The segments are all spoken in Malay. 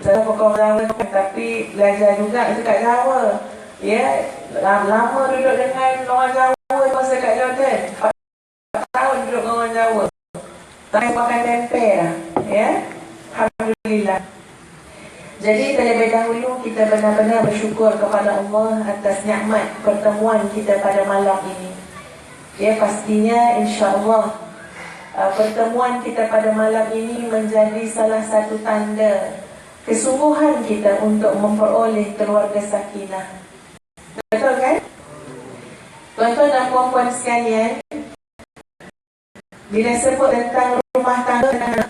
Saya pokok Jawa tapi belajar juga dekat Jawa. Ya, lama duduk dengan orang Jawa masa kat Jordan. 4 tahun duduk dengan orang Jawa. Tak makan tempe lah. Ya, alhamdulillah. Jadi terlebih dahulu kita benar-benar bersyukur kepada Allah atas nikmat pertemuan kita pada malam ini. Ya, pastinya insya-Allah pertemuan kita pada malam ini menjadi salah satu tanda kesungguhan kita untuk memperoleh keluarga sakinah. Betul kan? Tuan-tuan dan puan-puan sekalian, bila sebut tentang rumah tangga,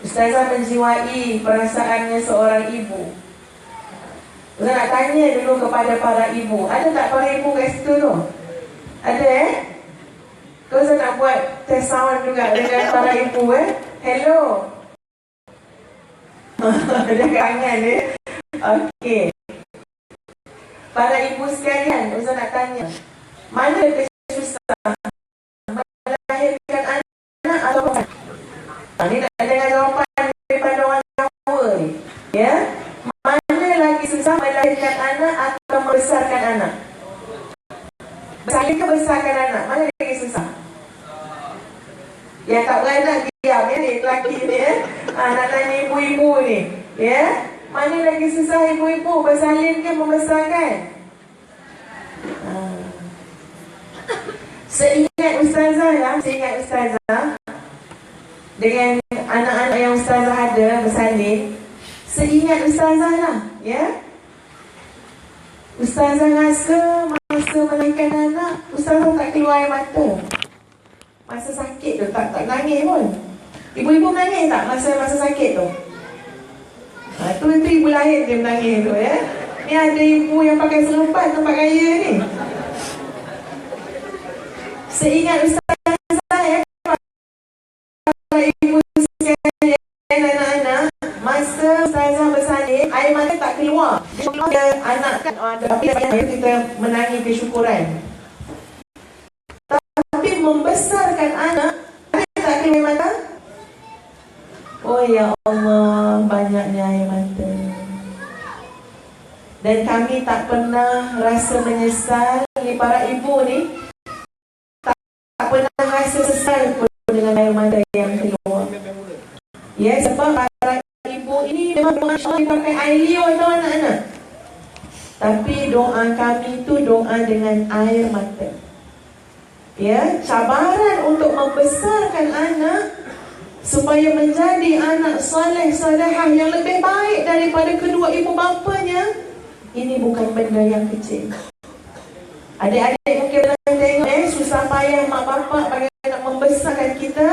Ustazah menjiwai perasaannya seorang ibu. Ustazah nak tanya dulu kepada para ibu, ada tak para ibu kat situ tu? Ada Kau Ustazah nak buat test sound juga dengan para ibu Hello. Ada kangen Okey. Para ibu sekalian, Ustaz nak tanya, mana lebih susah, melahirkan anak atau bukan? Ini nak dengar jawapan daripada orang Jawa ni. Ya, mana lagi susah, melahirkan anak atau membesarkan anak? Bersalin ke besarkan anak? Mana lagi susah? Yang tak beranak diam ni, lelaki ni nak tanya ibu-ibu ni. Ya, mana lagi susah ibu-ibu, bersalin ke membesarkan? Seingat Ustazah dengan anak-anak yang Ustazah ada bersalin, seingat Ustazah lah, ya. Ustazah rasa masa melahirkan anak, Ustazah tak keluar air mata. Masa sakit tu tak nangis pun. Ibu-ibu nangis tak masa sakit tu? Tu ibu lahir dia menangis tu, ya. Ni ada ibu yang pakai selupan tempat raya ni. Seingat Ustazah, ya, para ibu sekalian, anak-anak, masa Ustazah bersalin, air mata tak keluar. Dia anak kan, tapi kita menangis kesyukuran. Tapi membesarkan anak, ada tak keluar air mata? Oh ya Allah, banyaknya air mata. Dan kami tak pernah rasa menyesal. Ni para ibu ni tak pernah rasa sesal pun dengan air mata yang keluar. Ya, sebab para ibu ini memang masya-Allah pakai air liur tau anak-anak. Tapi doa kami tu doa dengan air mata. Ya, cabaran untuk membesarkan anak supaya menjadi anak soleh-solehah yang lebih baik daripada kedua ibu bapanya, ini bukan benda yang kecil. Adik-adik mungkin pernah tengok susah payah mak bapak bagaimana nak membesarkan kita.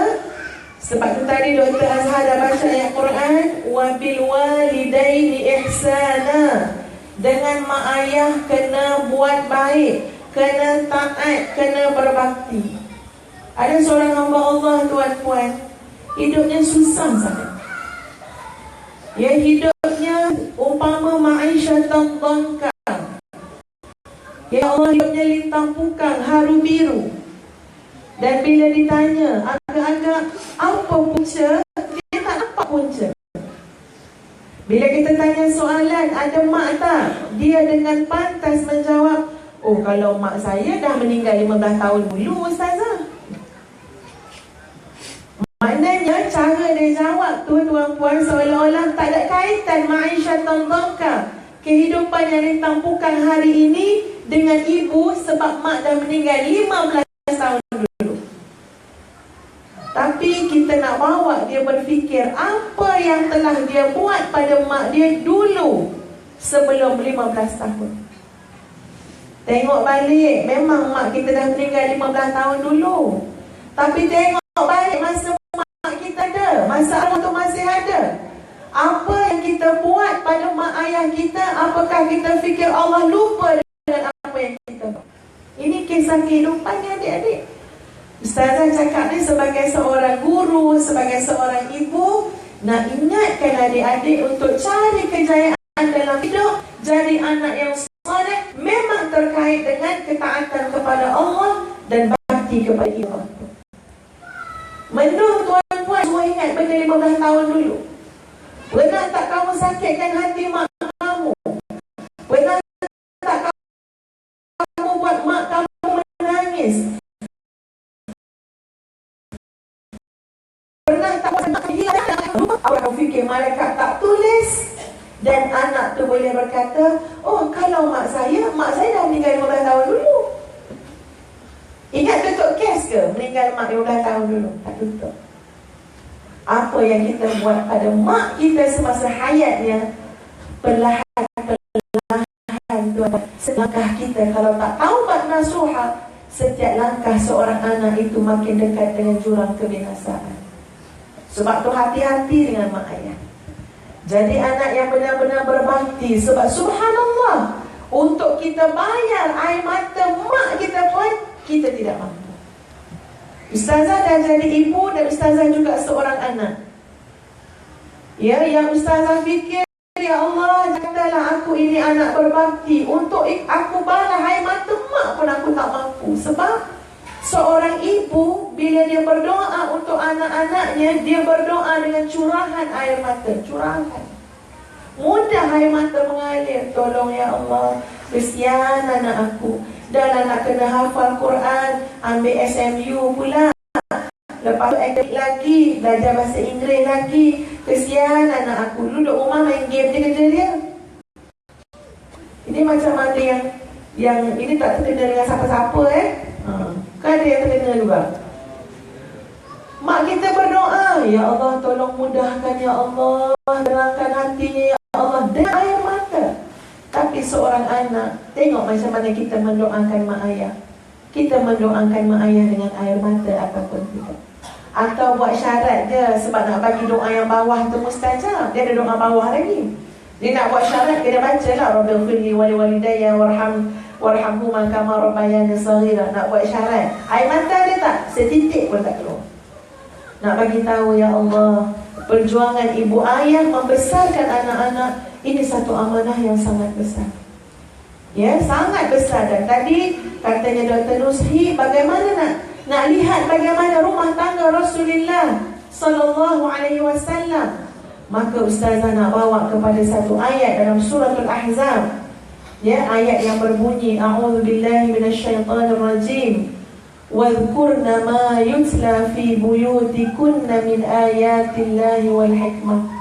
Sebab tu tadi Dr. Azhar dah baca ayat Quran, wa bil walidaini ihsana. Dengan mak ayah kena buat baik, kena taat, kena berbakti. Ada seorang hamba Allah, tuan-puan, hidupnya susah sangat. Ya, hidupnya umpama ma'isyatan dhanka. Ya Allah, hidupnya lintang pukang, haru biru. Dan bila ditanya agak-agak apa punca, dia tak nampak punca. Bila kita tanya soalan, ada mak tak? Dia dengan pantas menjawab, oh kalau mak saya dah meninggal 15 tahun dulu Ustazah. Maknanya cara dia jawab tu, tuan-puan, seolah-olah tak ada kaitan ma'isyatan dhanka, kehidupan yang lintang pukang hari ini dengan ibu sebab mak dah meninggal 15 tahun dulu. Tapi kita nak bawa dia berfikir apa yang telah dia buat pada mak dia dulu sebelum 15 tahun. Tengok balik, memang mak kita dah meninggal 15 tahun dulu. Tapi tengok balik masa mak kita ada, masa arwah tu masih ada. Apa yang kita buat pada mak ayah kita, apakah kita fikir Allah lupa dengan apa yang kita buat? Ini kisah kehidupan ya adik-adik. Ustazah cakap ni sebagai seorang guru, sebagai seorang ibu, nak ingatkan adik-adik untuk cari kejayaan dalam hidup, jadi anak yang soleh memang terkait dengan ketaatan kepada Allah dan bakti kepada ibu. Menurut tuan-puan, semua ingat benda 15 tahun dulu. Pernah tak kamu sakitkan hati mak kamu? Pernah tak kamu buat mak kamu menangis? Pernah tak mak hilang? Orang fikir malaikat tak tulis. Dan anak tu boleh berkata, oh kalau mak saya dah meninggal 15 tahun dulu. Ingat tutup kes ke? Meninggal mak 15 tahun dulu. Tak tutup. Apa yang kita buat pada mak kita semasa hayatnya, perlahan-perlahan Tuhan, selangkah kita kalau tak taubat nasuha, setiap langkah seorang anak itu makin dekat dengan jurang kebinasaan. Sebab tu hati-hati dengan mak ayah. Jadi anak yang benar-benar berbakti. Sebab subhanallah, untuk kita bayar air mata mak kita pun kita tidak mampu. Ustazah dah jadi ibu dan ustazah juga seorang anak. Ya, yang ustazah fikir, ya Allah, jadilah aku ini anak berbakti. Untuk aku balas air mata mak pun aku tak mampu. Sebab seorang ibu bila dia berdoa untuk anak-anaknya, dia berdoa dengan curahan air mata. Curahan. Mudah air mata mengalir. Tolong ya Allah, kesian anak aku. Dan anak kena hafal Quran, ambil SMU pula. Lepas tu akademik lagi, belajar bahasa Inggeris lagi. Kesian anak aku, duduk rumah main game je kerja dia. Ini macam ada yang ini tak terkena dengan siapa-siapa Kan ada yang terkena juga. Mak kita berdoa, ya Allah tolong mudahkan ya Allah, terangkan hatinya ya Allah, dengan air mata. Tapi seorang anak, tengok macam mana kita mendoakan mak ayah. Kita mendoakan mak ayah dengan air mata ataupun tidak. Atau buat syarat je sebab nak bagi doa yang bawah tu mustajab. Dia ada doa bawah lagi. Dia nak buat syarat, dia dah baca lah, Rabbighfirli wa liwalidayya warhamhuma kama rabbayani shaghira. Nak buat syarat, air mata ada tak? Setitik pun tak keluar. Nak bagi tahu ya Allah, perjuangan ibu ayah membesarkan anak-anak ini satu amanah yang sangat besar. Ya, sangat besar. Dan tadi katanya Dr. Nuzhi, bagaimana nak lihat bagaimana rumah tangga Rasulullah sallallahu alaihi wasallam. Maka ustazah nak bawa kepada satu ayat dalam surah Al-Ahzab. Ya, ayat yang berbunyi, a'udzubillahi minasyaitonirrajim. Wadhkurna ma yutla fi buyutikunna min ayatillahi wal hikmah.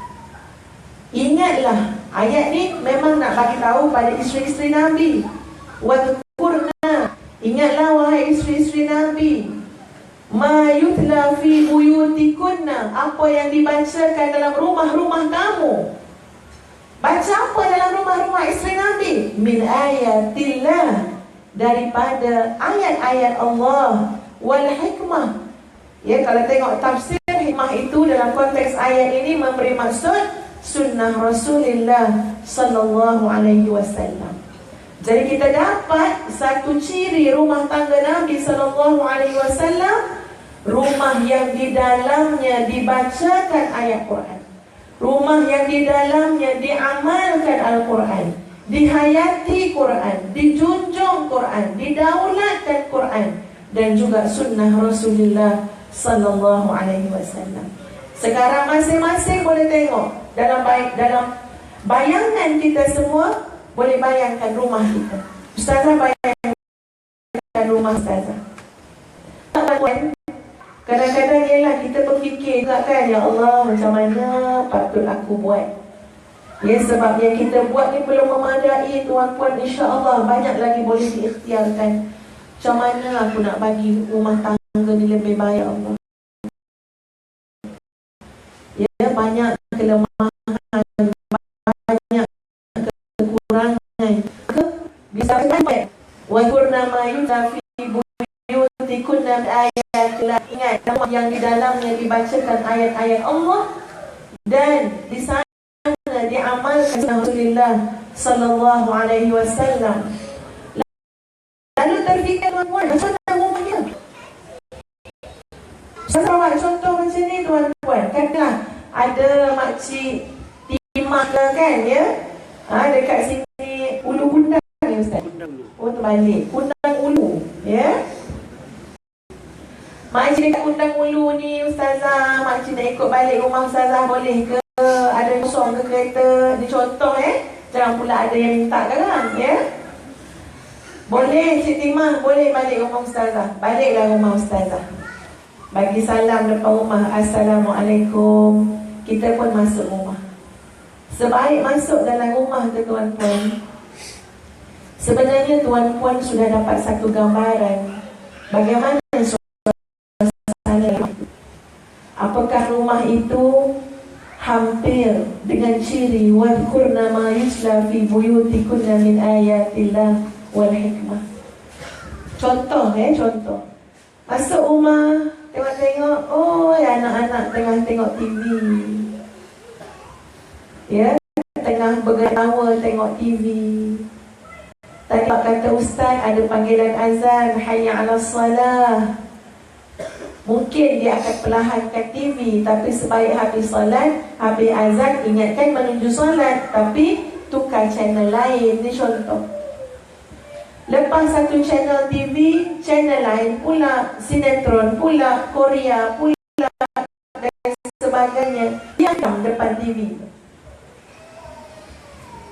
Ingatlah, ayat ni memang nak bagi tahu pada isteri-isteri Nabi. Wadhkurna, ingatlah wahai isteri-isteri Nabi, ma yutla fi buyutikunna, apa yang dibacakan dalam rumah-rumah kamu. Baca apa dalam rumah-rumah isteri Nabi? Min ayatillah, daripada ayat-ayat Allah, wal hikmah. Ya, kalau tengok tafsir, hikmah itu dalam konteks ayat ini memberi maksud sunnah Rasulullah sallallahu alaihi wasallam. Jadi kita dapat satu ciri rumah tangga Nabi sallallahu alaihi wasallam, rumah yang di dalamnya dibacakan ayat Quran, rumah yang di dalamnya diamalkan Al-Quran, dihayati Quran, dijunjung Quran, didaulatkan Quran, dan juga sunnah Rasulullah sallallahu alaihi wasallam. Sekarang masing-masing boleh tengok dalam bayangan kita semua, boleh bayangkan rumah kita. Ustazah bayangkan rumah ustazah. Kadang-kadang ialah kita berfikir juga kan, ya Allah, macam mana patut aku buat. Ya, sebab yang kita buat ni belum memadai tuan-puan. InsyaAllah banyak lagi boleh diikhtiarkan. Macam mana aku nak bagi rumah tangga ni lebih baik, Allah. Ya, banyak kelemahan, banyak kekurangan. Bisa sampai wadhkurna ma yutla fi buyutikunna ayatillah. Ingat, rumah yang di dalamnya dibacakan ayat-ayat Allah dan di sana diamalkan Rasulullah sallallahu alaihi wasallam. Lalu terfikir tuan-tuan, macam mana rumahnya? Saya buat contoh macam ni tuan-tuan. Katalah ada makcik timah kan, ya? Dekat sini Ulu Kundang ni ustaz. Oh, terbalik. Kundang Ulu, ya? Makcik dekat Kundang Ulu ni ustazah, makcik nak ikut balik rumah ustazah boleh ke? Ada kosong kosong ke kereta, dicontoh jangan pula ada yang minta kan, ya. Boleh Cik Timah, boleh balik rumah ustazah. Baliklah rumah ustazah, bagi salam depan rumah, Assalamualaikum. Kita pun masuk rumah. Sebaik masuk dalam rumah tu tuan-puan, sebenarnya tuan-puan sudah dapat satu gambaran bagaimana suasana. Apakah rumah itu hampir dengan ciri wadhkurna ma yusla fi buyutikunna min ayatillah wal hikmah. Contoh contoh. Masuk rumah, tengok-tengok, oh anak-anak tengah tengok TV. Ya, tengah bergetawa tengok TV. Tadi kata ustaz ada panggilan azan, hayya 'alas salah. Mungkin dia akan perlahankan TV, tapi sebaik habis solat, habis azan, ingatkan menuju solat, tapi tukar channel lain. Ini contoh. Lepas satu channel TV, channel lain pula, sinetron pula, Korea pula, dan sebagainya. Diam depan TV.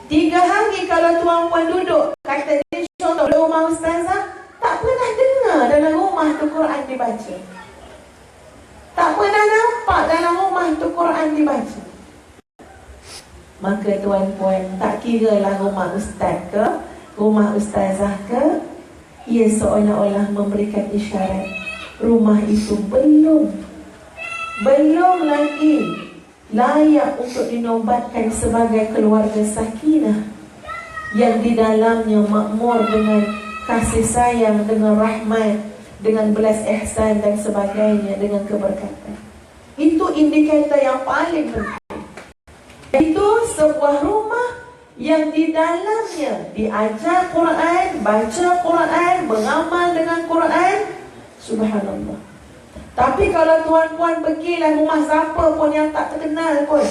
3 hari kalau tuan-puan duduk, kata dia contoh rumah ustazah, tak pernah dengar dalam rumah tu Quran dibaca. Tak pernah nampak dalam rumah tu Quran dibaca. Maka tuan-puan, tak kiralah rumah ustaz ke, rumah ustazah ke, ia seolah-olah memberikan isyarat rumah itu belum lagi layak untuk dinobatkan sebagai keluarga sakinah yang di dalamnya makmur dengan kasih sayang, dengan rahmat, dengan belas ihsan dan sebagainya, dengan keberkatan. Itu indikator yang paling penting. Itu sebuah rumah yang di dalamnya diajar Quran, baca Quran, beramal dengan Quran. Subhanallah. Tapi kalau tuan-puan pergilah rumah siapa pun yang tak terkenal pun,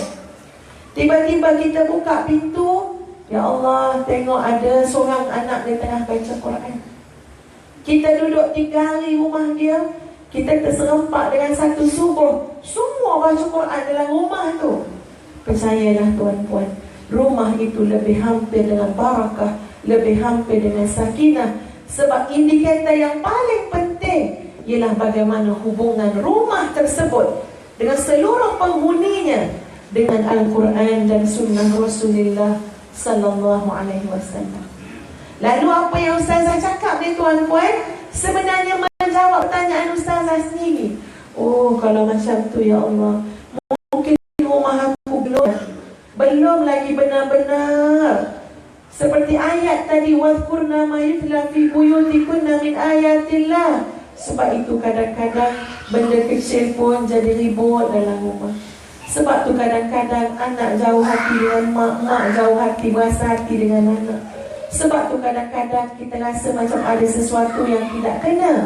tiba-tiba kita buka pintu, ya Allah, tengok ada seorang anak dia tengah baca Quran. Kita duduk 3 hari rumah dia, kita terserempak dengan satu subuh, semua baca Quran dalam rumah tu. Percayalah tuan-puan, rumah itu lebih hampir dengan barakah, lebih hampir dengan sakinah. Sebab indikator yang paling penting ialah bagaimana hubungan rumah tersebut dengan seluruh penghuninya dengan Al-Quran dan Sunnah Rasulullah Sallallahu Alaihi Wasallam. Lalu apa yang ustazah cakap ni tuan-puan, sebenarnya menjawab pertanyaan ustazah sendiri. Oh, kalau macam tu ya Allah, mungkin rumah aku belum lagi benar-benar seperti ayat tadi, wadhkurna ma yutla fi buyutikunna min ayatillah. Sebab itu kadang-kadang benda kecil pun jadi ribut dalam rumah. Sebab tu kadang-kadang anak jauh hati dengan mak, mak jauh hati, berasa hati dengan anak. Sebab tu kadang-kadang kita rasa macam ada sesuatu yang tidak kena.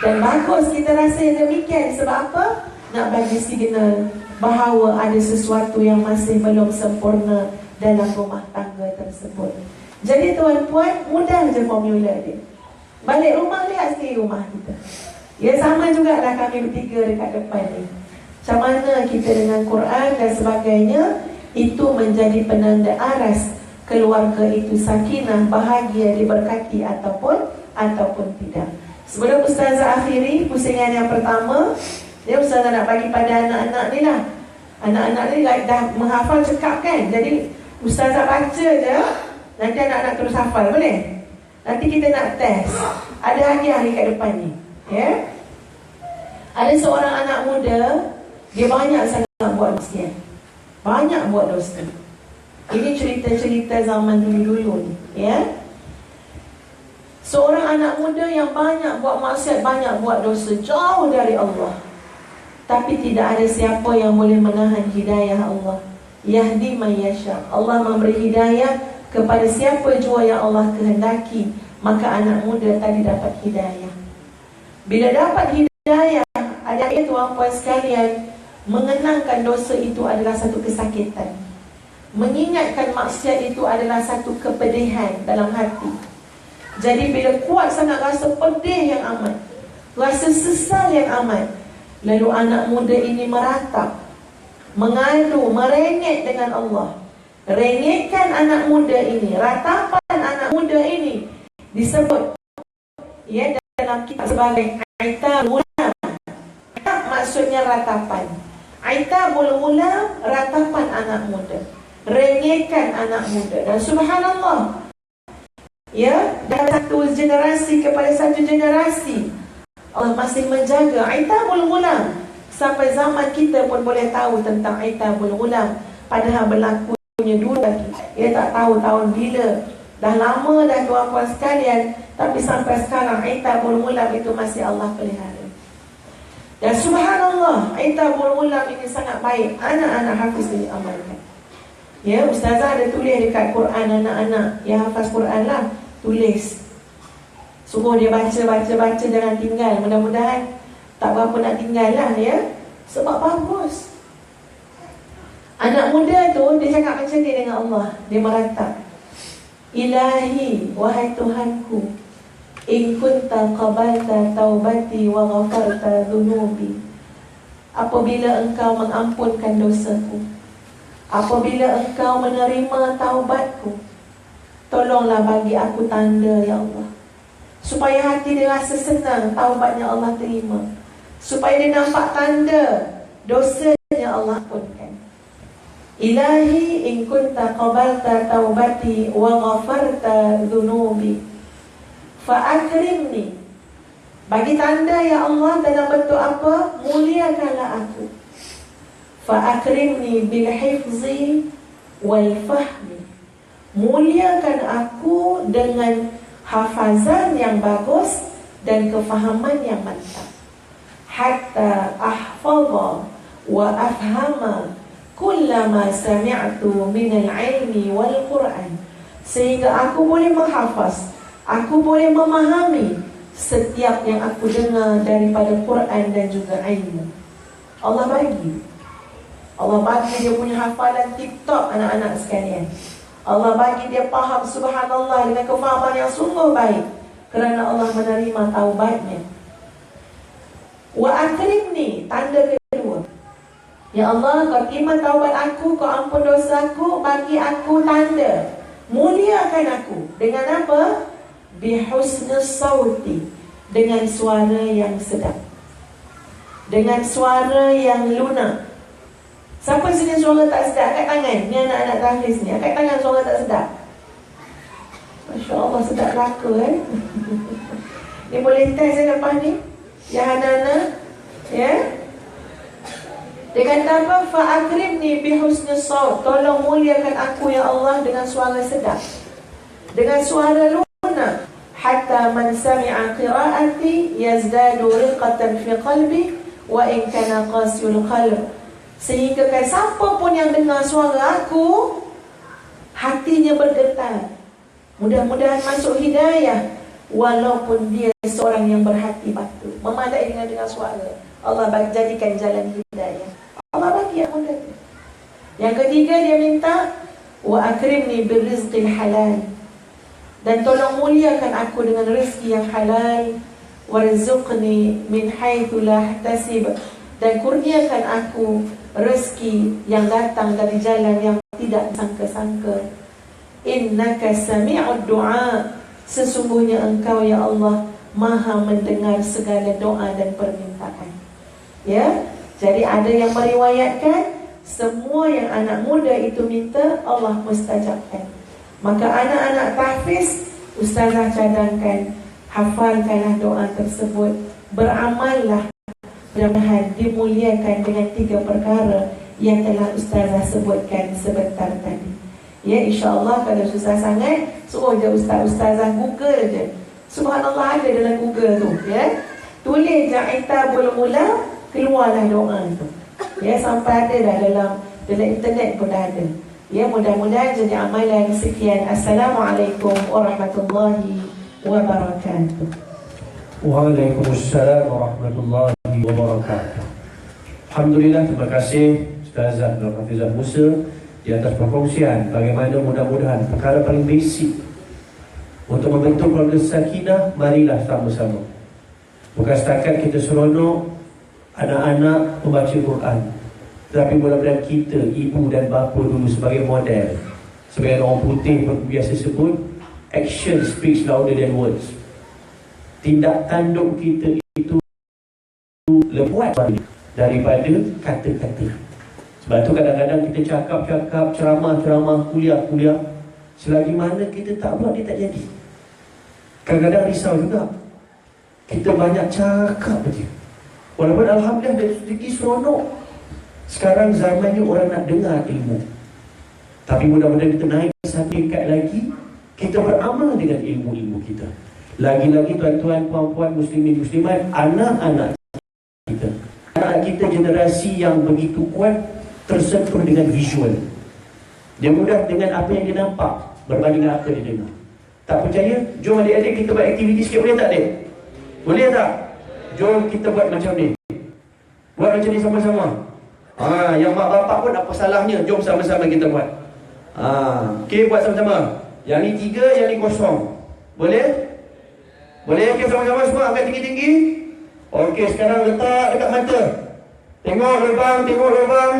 Dan bagus kita rasa demikian. Sebab apa? Nak bagi signal bahawa ada sesuatu yang masih belum sempurna dalam rumah tangga tersebut. Jadi tuan-puan, mudah je formula dia. Balik rumah, lihat sendiri rumah kita. Ya, sama jugalah kami bertiga dekat depan ni. Macam mana kita dengan Quran dan sebagainya, itu menjadi penanda aras keluarga itu sakinah, bahagia, diberkati ataupun tidak. Sebelum ustazah akhiri pusingan yang pertama, dia ustazah nak bagi pada anak-anak ni lah. Anak-anak ni dah menghafal cekap kan. Jadi ustazah baca je, nanti anak-anak terus hafal, boleh? Nanti kita nak test. Ada hadiah ni kat depan ni, ya? Ada seorang anak muda, dia banyak sangat buat maksiat, banyak buat dosa. Ini cerita-cerita zaman dulu-dulu ni, ya? Seorang anak muda yang banyak buat maksiat, banyak buat dosa, jauh dari Allah. Tapi tidak ada siapa yang boleh menahan hidayah Allah. Yahdi man yasha. Allah memberi hidayah kepada siapa jua yang Allah kehendaki. Maka anak muda tadi dapat hidayah. Bila dapat hidayah, adik-adik tuan-puan sekalian, mengenangkan dosa itu adalah satu kesakitan. Mengingatkan maksiat itu adalah satu kepedihan dalam hati. Jadi bila kuat sangat rasa pedih yang amat, rasa sesal yang amat, lalu anak muda ini meratap mengadu, merengek dengan Allah. Rengekkan anak muda ini, ratapan anak muda ini disebut dalam kitab sebagai Aitabul Ghulam. Maksudnya ratapan. Aitabul Ghulam, ratapan anak muda. Rengekkan anak muda. Dan subhanallah, dari satu generasi kepada satu generasi, Allah masih menjaga Aitabul Ghulam. Sampai zaman kita pun boleh tahu tentang Aitabul Ghulam. Padahal berlakunya dulu lagi. Dia tak tahu tahun bila. Dah lama dah tuan-tuan sekalian. Tapi sampai sekarang Aitabul Ghulam itu masih Allah pelihara. Dan subhanallah, Aitabul Ghulam ini sangat baik. Anak-anak hafiz ini amalkan. Ustazah ada tulis dekat Quran anak-anak yang hafaz Quran lah. Tulis. Suruh dia baca, jangan tinggal. Mudah-mudahan tak berapa nak tinggal lah Sebab bagus. Anak muda tu dia cakap macam ni dengan Allah. Dia meratap, Ilahi, wahai Tuhanku, in kunta qabalta taubati wa ghafarta dhunubi. Apabila engkau mengampunkan dosaku, apabila engkau menerima taubatku, tolonglah bagi aku tanda ya Allah, supaya hati dia rasa senang taubatnya Allah terima, supaya dia nampak tanda dosanya Allah ampunkan. Ilahi in kunta qabalta taubati wa ghafarta dhunubi fa'akrimni. Bagi tanda ya Allah dalam bentuk apa? Muliakanlah aku. Fa'akrimni bil hifzi wal fahmi. Muliakan aku dengan hafazan yang bagus dan kefahaman yang mantap. Hatta ahfadha wa afhama kullama sami'tu minal ilmi wal Quran. Sehingga aku boleh menghafaz, aku boleh memahami setiap yang aku dengar daripada Quran dan juga ilmu. Allah bagi dia punya hafalan TikTok anak-anak sekalian. Allah bagi dia faham subhanallah dengan kefahaman yang sungguh baik, kerana Allah menerima taubatnya. Wa akrimni, tanda kedua. Ya Allah, kau terima taubat aku, kau ampun dosaku, bagi aku tanda. Muliakan aku. Dengan apa? Bihusnus sauti, dengan suara yang sedap, dengan suara yang lunak. Siapa sini suara tak sedap? Angkat tangan. Ni anak-anak tahfiz ni, angkat tangan suara tak sedap. Masya Allah, sedap laka Ni boleh test lepas ni ya anak-anak. Dia kata apa? Fa'akrimni bihusnus saut. Tolong muliakan aku ya Allah dengan suara sedap, dengan suara lunak. Hatta man sami'a qira'ati yazdadu riqatan fi qalbi wa in kana qasyul qalb. Sehingga kan siapa pun yang dengar suara aku, hatinya bergetar. Mudah-mudahan masuk hidayah, walaupun dia seorang yang berhati batu. Memadai dengan dengar suara. Allah bagi jadikan jalan hidayah. Allah bagi yang mudah. Yang ketiga dia minta, wa akrimni birrizqil halal. Dan tolong muliakan aku dengan rezeki yang halal. Warzuqni min haitsu la ahtasib. Dan kurniakan aku rezeki yang datang dari jalan yang tidak sangka-sangka. Innaka sami'ud du'a. Sesungguhnya engkau ya Allah maha mendengar segala doa dan permintaan. Jadi ada yang meriwayatkan semua yang anak muda itu minta Allah mustajabkan. Maka anak-anak tahfiz, ustazah cadangkan, hafalkanlah doa tersebut, beramallah, mudah-mudahan dimuliakan dengan 3 perkara yang telah ustazah sebutkan sebentar tadi. InsyaAllah kalau susah sangat, suruh je ustazah Google je. Subhanallah ada dalam Google tu. Tulis je Aitabul Ghulam, keluarlah doa tu. Sampai ada dah dalam internet pun dah ada. Mudah-mudahan jadi amalan. Sekian. Assalamualaikum warahmatullahi wabarakatuh. Waalaikumsalam warahmatullahi wabarakatuh. Alhamdulillah, terima kasih Ustazah Nur Hafizah Musa di atas perkongsian bagaimana mudah-mudahan perkara paling basic untuk membentuk keluarga sakinah. Marilah sama-sama, bukan setakat kita seronok anak-anak membaca Quran, Tetapi mudah-mudahan kita, ibu dan bapa dulu sebagai model, sebagai orang putih biasa sebut, action speaks louder than words. Tindak tanduk kita itu lebih kuat daripada kata-kata. Sebab tu kadang-kadang kita cakap-cakap, ceramah-ceramah, kuliah-kuliah, selagi mana kita tak buat, dia tak jadi. Kadang-kadang risau juga, kita banyak cakap saja. Walaupun Alhamdulillah dari segi seronok. Sekarang zamannya orang nak dengar ilmu. Tapi mudah-mudahan kita naik satu tingkat lagi, kita beramal dengan ilmu-ilmu kita. Lagi-lagi tuan-tuan, puan-puan, muslimin, muslimat, anak-anak kita, anak kita generasi yang begitu kuat, tersentuh dengan visual. Dia mudah dengan apa yang dia nampak berbanding dengan apa dia dengar. Tak percaya? Jom adik-adik kita buat aktiviti sikit, boleh tak adik? Boleh tak? Jom kita buat macam ni. Buat macam ni sama-sama. Yang mak bapak pun apa salahnya? Jom sama-sama kita buat. Okey, buat sama-sama. Yang ni 3, yang ni kosong. Boleh? Boleh? Okey, sama-sama semua angkat tinggi-tinggi. Okey, sekarang letak dekat mata. Tengok lubang, tengok lubang.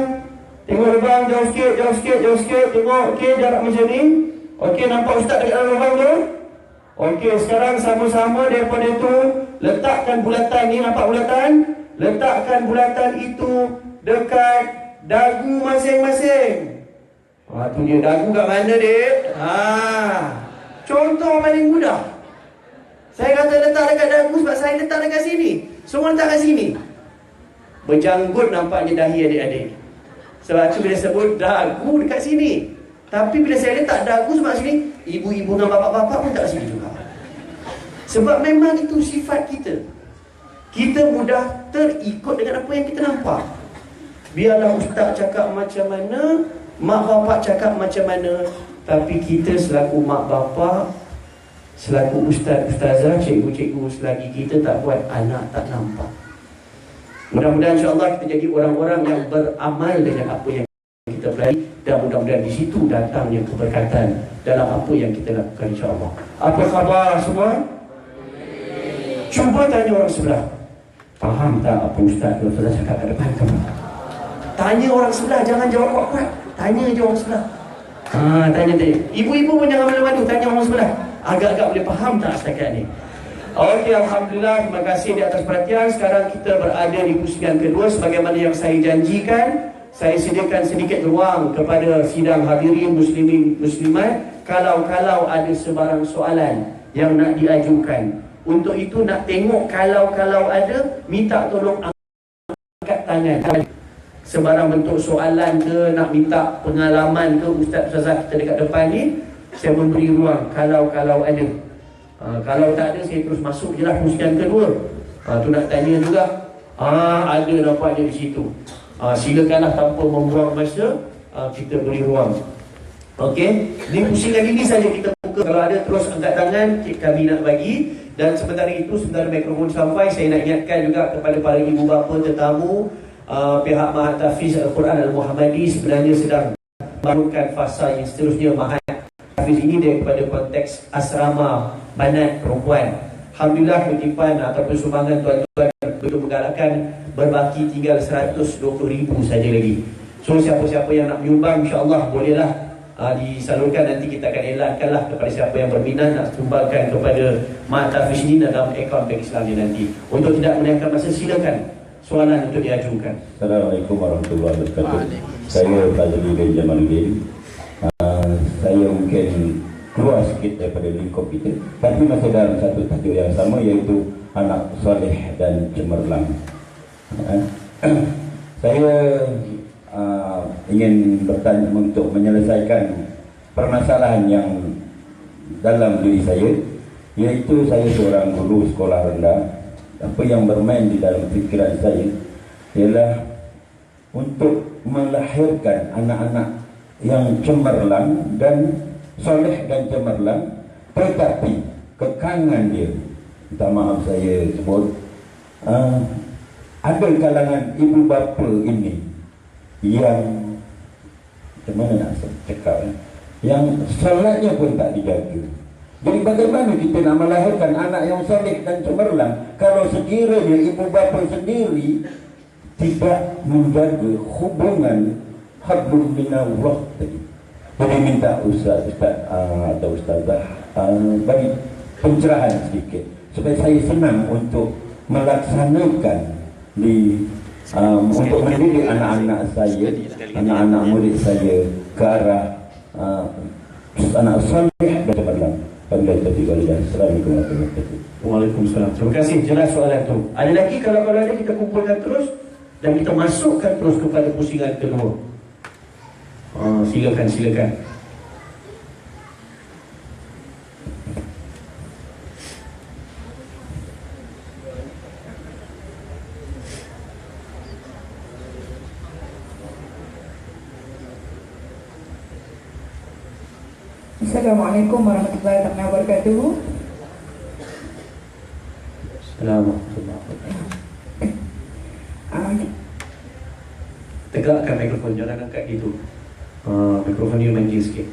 Tengok lubang, jauh sikit, jauh sikit, jauh sikit. Tengok, okey, jarak macam ni. Okey, nampak ustaz dekat dalam lubang tu? Okey, sekarang sama-sama daripada tu letakkan bulatan ni, nampak bulatan? Letakkan bulatan itu dekat dagu masing-masing. Tu dia, dagu kat mana, dek? Contoh paling mudah. Saya kata letak dekat dagu sebab saya letak dekat sini. Semua letak kat sini. Berjanggut nampaknya dahi adik-adik. Sebab tu bila sebut dagu dekat sini. Tapi bila saya letak dagu sebab sini, ibu-ibu dengan bapak-bapak pun tak sini juga. Sebab memang itu sifat kita. Kita mudah terikut dengan apa yang kita nampak. Biarlah ustaz cakap macam mana, mak bapak cakap macam mana, tapi kita selaku mak bapak, selaku ustaz, ustazah, cikgu-cikgu, selagi kita tak buat, anak tak nampak. Mudah-mudahan insya-Allah kita jadi orang-orang yang beramal dengan apa yang kita pelajari, dan mudah-mudahan di situ datangnya keberkatan dalam apa yang kita lakukan insya-Allah. Apa khabar semua? Cuba tanya orang sebelah, faham tak apa ustaz kalau ustaz cakap kat depan kamu? Tanya orang sebelah, jangan jawab kuat-kuat. Tanya je orang sebelah. Tanya tadi. Ibu-ibu pun jangan malu-malu, tanya orang sebelah. Agak-agak boleh faham tak setakat ni? Okey, alhamdulillah, terima kasih di atas perhatian. Sekarang kita berada di pusingan kedua. Sebagaimana yang saya janjikan, saya sediakan sedikit ruang kepada sidang hadirin muslimin muslimat. Kalau ada sebarang soalan yang nak diajukan, untuk itu nak tengok kalau ada, minta tolong angkat tangan. Sebarang bentuk soalan ke, nak minta pengalaman ke ustaz-ustazah kita dekat depan ni, saya memberi ruang kalau ada. Kalau tak ada, saya terus masuk je lah pusingan kedua. Tu nak tanya juga. Ada nampaknya di situ. Silakanlah tanpa membuang masa, kita beri ruang. Okey, ni pusingan ini saja kita buka. Kalau ada terus angkat tangan, kami nak bagi. Dan sementara itu, sementara mikrofon sampai, saya nak ingatkan juga kepada para ibu bapa tetamu, pihak Mahat Tahfiz Al-Quran Al-Muhammadi sebenarnya sedang bangunkan fasa yang seterusnya. Mahat Tahfiz ini daripada konteks asrama banat perempuan. Alhamdulillah, kutipan ataupun sumbangan tuan-tuan betul menggalakkan, berbaki tinggal 120,000 saja lagi. So siapa-siapa yang nak menyumbang, insya-Allah bolehlah disalurkan. Nanti kita akan elankanlah kepada siapa yang berminat nak sumbangkan kepada Mahat Tahfiz ini dalam akaun bank Islamnya nanti. Untuk tidak menaikkan masa, silakan soalan untuk diajukan. Assalamualaikum warahmatullahi wabarakatuh. Saya Fazli bin Jamaluddin. Saya mungkin keluar sikit daripada lingkup kita, tapi masih dalam satu tajuk yang sama, iaitu anak soleh dan cemerlang. Saya ingin bertanya untuk menyelesaikan permasalahan yang dalam diri saya, iaitu saya seorang guru sekolah rendah. Apa yang bermain di dalam fikiran saya ialah untuk melahirkan anak-anak yang cemerlang dan soleh dan cemerlang, tetapi kekangan dia, minta maaf saya sebut, ada kalangan ibu bapa ini yang, macam mana nak cakap, yang solatnya pun tak dijaga. Jadi bagaimana kita nak melahirkan anak yang soleh dan cemerlang kalau sekiranya ibu bapa sendiri tidak menjaga hubungan hablum minallah tadi. Jadi minta ustaz atau ustazah bagi pencerahan sedikit supaya saya senang untuk melaksanakan untuk mendidik anak-anak saya, anak-anak murid saya ke arah anak saleh dan cemerlang. Assalamualaikum warahmatullahi wabarakatuh. Waalaikumsalam. Terima kasih, jelas soalan itu. Ada lagi kalau ada kita kumpulkan terus dan kita masukkan terus kepada pusingan kedua. Silakan. Assalamualaikum warahmatullahi wabarakatuh. Assalamualaikum. Tegakkan mikrofon, jangan angkat gitu. Mikrofon ni maju sikit.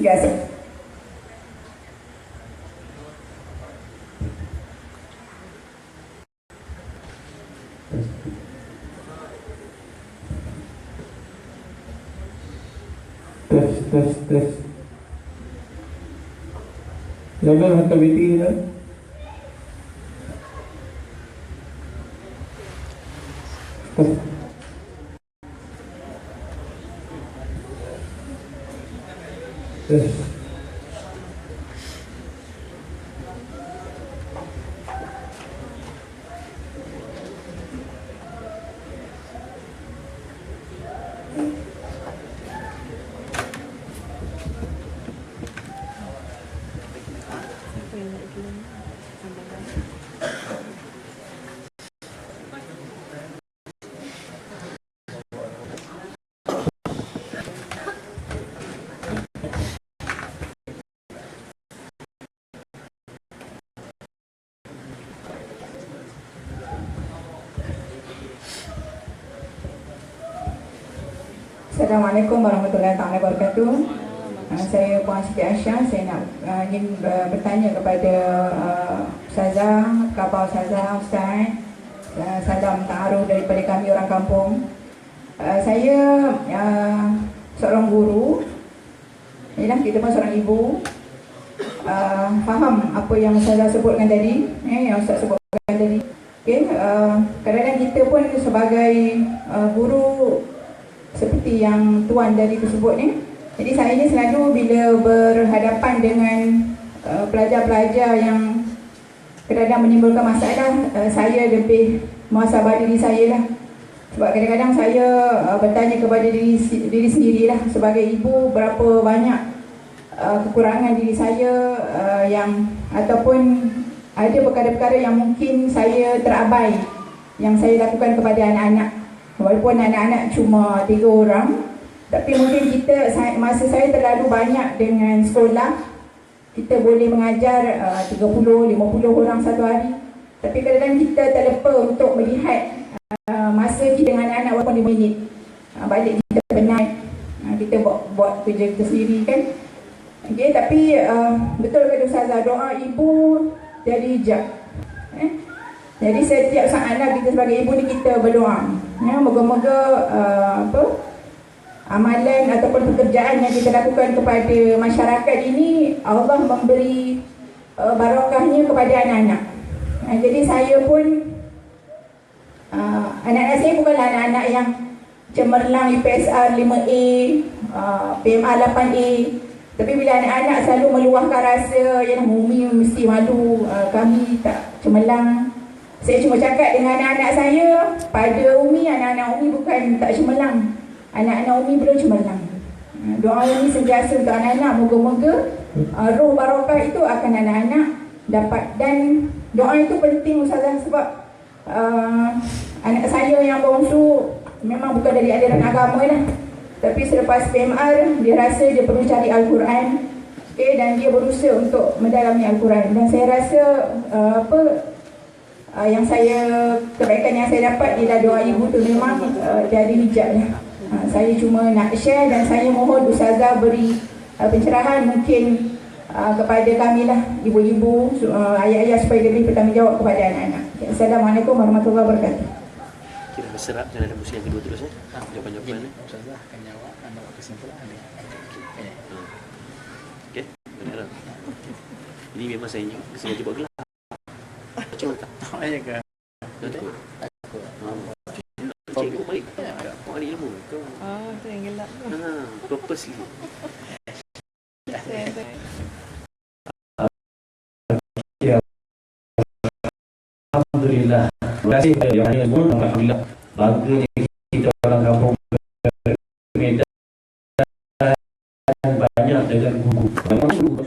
Ya, tes. Jangan hantar meeting kan? Tes. Assalamualaikum warahmatullahi wabarakatuh. Saya Puan Siti Aisyah. Saya nak ingin bertanya kepada Ustazah, Khabar Ustazah, Ustaz. Salam ta'aruf daripada kami orang kampung. Saya seorang guru. Yalah, kita pun seorang ibu. Faham apa yang Ustazah sebutkan tadi, yang Ustaz sebutkan tadi. Okay, kadang-kadang kita pun sebagai guru seperti yang tuan tadi tersebut ni. Jadi saya ni selalu bila berhadapan dengan pelajar-pelajar yang kadang-kadang menimbulkan masalah, saya lebih muhasabah diri saya lah. Sebab kadang-kadang saya bertanya kepada diri sendirilah sebagai ibu, berapa banyak kekurangan diri saya yang ataupun ada perkara-perkara yang mungkin saya terabai yang saya lakukan kepada anak-anak. Walaupun anak-anak cuma 3 orang, tapi mungkin masa saya terlalu banyak dengan sekolah. Kita boleh mengajar 30-50 orang satu hari, tapi kadang-kadang kita terlupa untuk melihat masa kita dengan anak-anak walaupun 5 minit. Balik kita penat, kita buat kerja kita sendiri kan. Okay, tapi betul kata Ustazah, doa ibu jadi hijab. Jadi setiap saatlah kita sebagai ibu ni kita berdoa, moga-moga amalan ataupun pekerjaan yang kita lakukan kepada masyarakat ini Allah memberi barakahnya kepada anak-anak. Jadi saya pun anak-anak saya bukanlah anak-anak yang cemerlang IPSR 5A, PMR 8A. Tapi bila anak-anak selalu meluahkan rasa, ya Umi mesti malu, kami tak cemerlang. Saya cuma cakap dengan anak-anak saya, pada Umi, anak-anak Umi bukan tak cemerlang, anak-anak Umi belum cemerlang. Doa ini sentiasa untuk anak-anak, moga-moga roh barakah itu akan anak-anak dapat. Dan doa itu penting Ustazah, sebab anak saya yang bongsu memang bukan dari aliran agama lah, tapi selepas PMR dia rasa dia perlu cari Al-Quran, dan dia berusaha untuk mendalami Al-Quran. Dan saya rasa kebaikan yang saya dapat ialah doa ibu tu memang jadi hijab lah. Saya cuma nak share dan saya mohon Ustazah beri pencerahan mungkin kepada kami lah, ibu-ibu, ayah-ayah, supaya lebih bertanggungjawab kepada anak-anak. Assalamualaikum warahmatullahi wabarakatuh. Kira berserap dengan ada musim yang kedua terus jawapan-jawapan ni. Ustazah akan jawab anda buat kesimpulan ada. Okey, benar. Ini memang saya sengaja buat gelap. Cuma tak. Ya ke? Takut. Cikgu baik. Kau ada ilmu. Tu yang gelap tu. Purposely. Alhamdulillah. Terima kasih kepada yang hadir semua. Alhamdulillah. Bangganya kita orang kampung Medan banyak dengan guru. Memang guru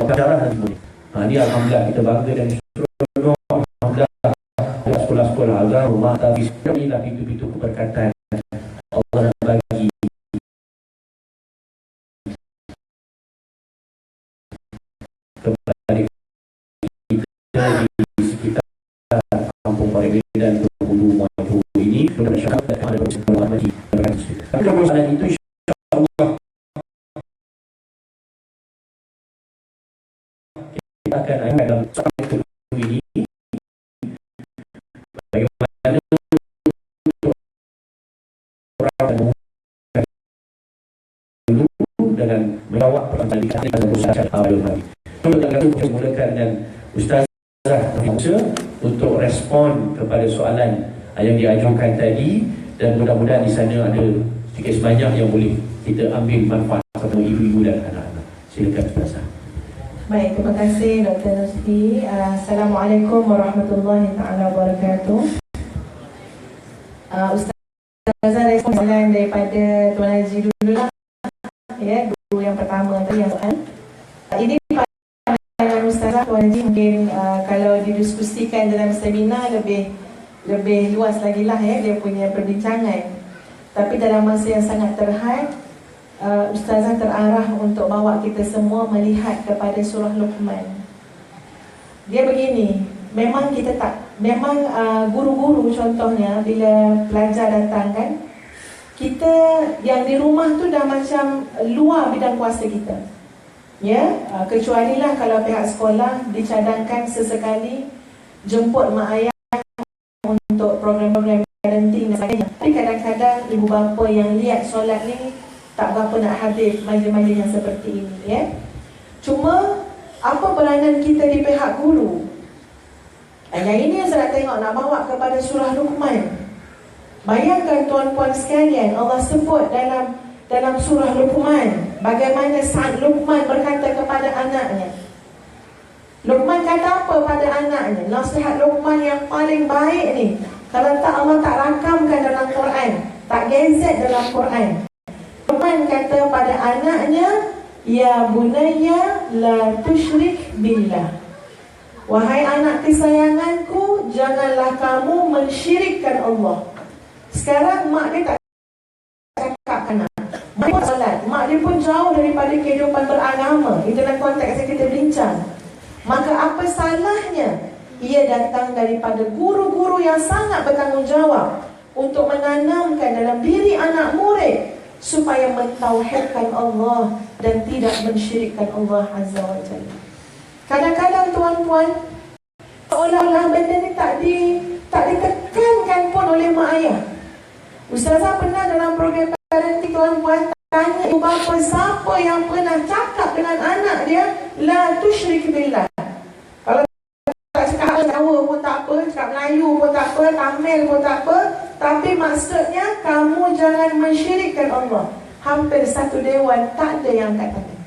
sejarah dan semua. Ini alhamdulillah kita bangga dan seronok. Alhamdulillah sekolah-sekolah agama, rumah tafis. Inilah pintu-pintu keberkatan Allah bagi kepada kita di sekitar kampung Medan Hulu Muaru ini. Masyarakat ada bersama di persoalan itu insya-Allah kita akan angkat dalam sampai ke ini bagaimana untuk orang dulu dengan menjawab pertanyaan dan usaha awal tadi. Kita mulakan dan Ustazah untuk respon kepada soalan yang diajukan tadi, dan mudah-mudahan di sana ada sedikit sebanyak yang boleh kita ambil manfaat kepada ibu-ibu dan anak-anak. Silakan Ustazah. Baik, terima kasih Dr. Rusdi. Assalamualaikum warahmatullahi taala wabarakatuh. Ustazah respon soalan daripada Tuan Haji dululah. Ya, guru yang pertama tadi yang soal. Ini pandangan Ustazah Tuan Haji mungkin kalau didiskusikan dalam seminar lebih luas lagi lah ya dia punya perbincangan. Tapi dalam masa yang sangat terhad, Ustazah terarah untuk bawa kita semua melihat kepada surah Luqman. Dia begini, memang guru-guru contohnya bila pelajar datang kan, kita yang di rumah tu dah macam luar bidang kuasa kita. Ya, kecualilah kalau pihak sekolah dicadangkan sesekali jemput mak ayah untuk program-program parenting dan sebagainya. Tapi kadang-kadang ibu bapa yang lihat solat ni tak berapa nak hadir majlis-majlis yang seperti ini ya. Cuma apa peranan kita di pihak guru? Yang ini yang saya nak tengok, nak bawa kepada surah Luqman. Bayangkan tuan-puan sekalian, Allah sebut dalam surah Luqman bagaimana saat Luqman berkata kepada anaknya. Luqman kata apa pada anaknya? Nasihat Luqman yang paling baik ni, kalau tak Allah tak rakamkan dalam Quran, tak gezet dalam Quran. Luqman kata pada anaknya, ya bunayya la tusyrik billah. Wahai anak kesayanganku, janganlah kamu mensyirikkan Allah. Sekarang mak dia tak cakap anak. Mak dia solat, mak dia pun jauh daripada kehidupan beragama. Itu dalam konteks yang kita bincang. Maka apa salahnya ia datang daripada guru-guru yang sangat bertanggungjawab untuk menanamkan dalam diri anak murid supaya mentauhidkan Allah dan tidak mensyirikkan Allah Azza wa Jalla. Kadang-kadang tuan-puan, seolah-olah benda ni tak ditekankan pun oleh mak ayah. Ustazah pernah dalam program parenting tuan-puan tanya ibu bapa siapa yang pernah cakap dengan anak dia la tusyrik billah. Kalau tak cakap Jawa pun tak apa, cakap Melayu pun tak apa, Tamil pun tak apa, tapi maksudnya kamu jangan mensyirikkan Allah. Hampir satu dewan tak ada yang angkat tangan.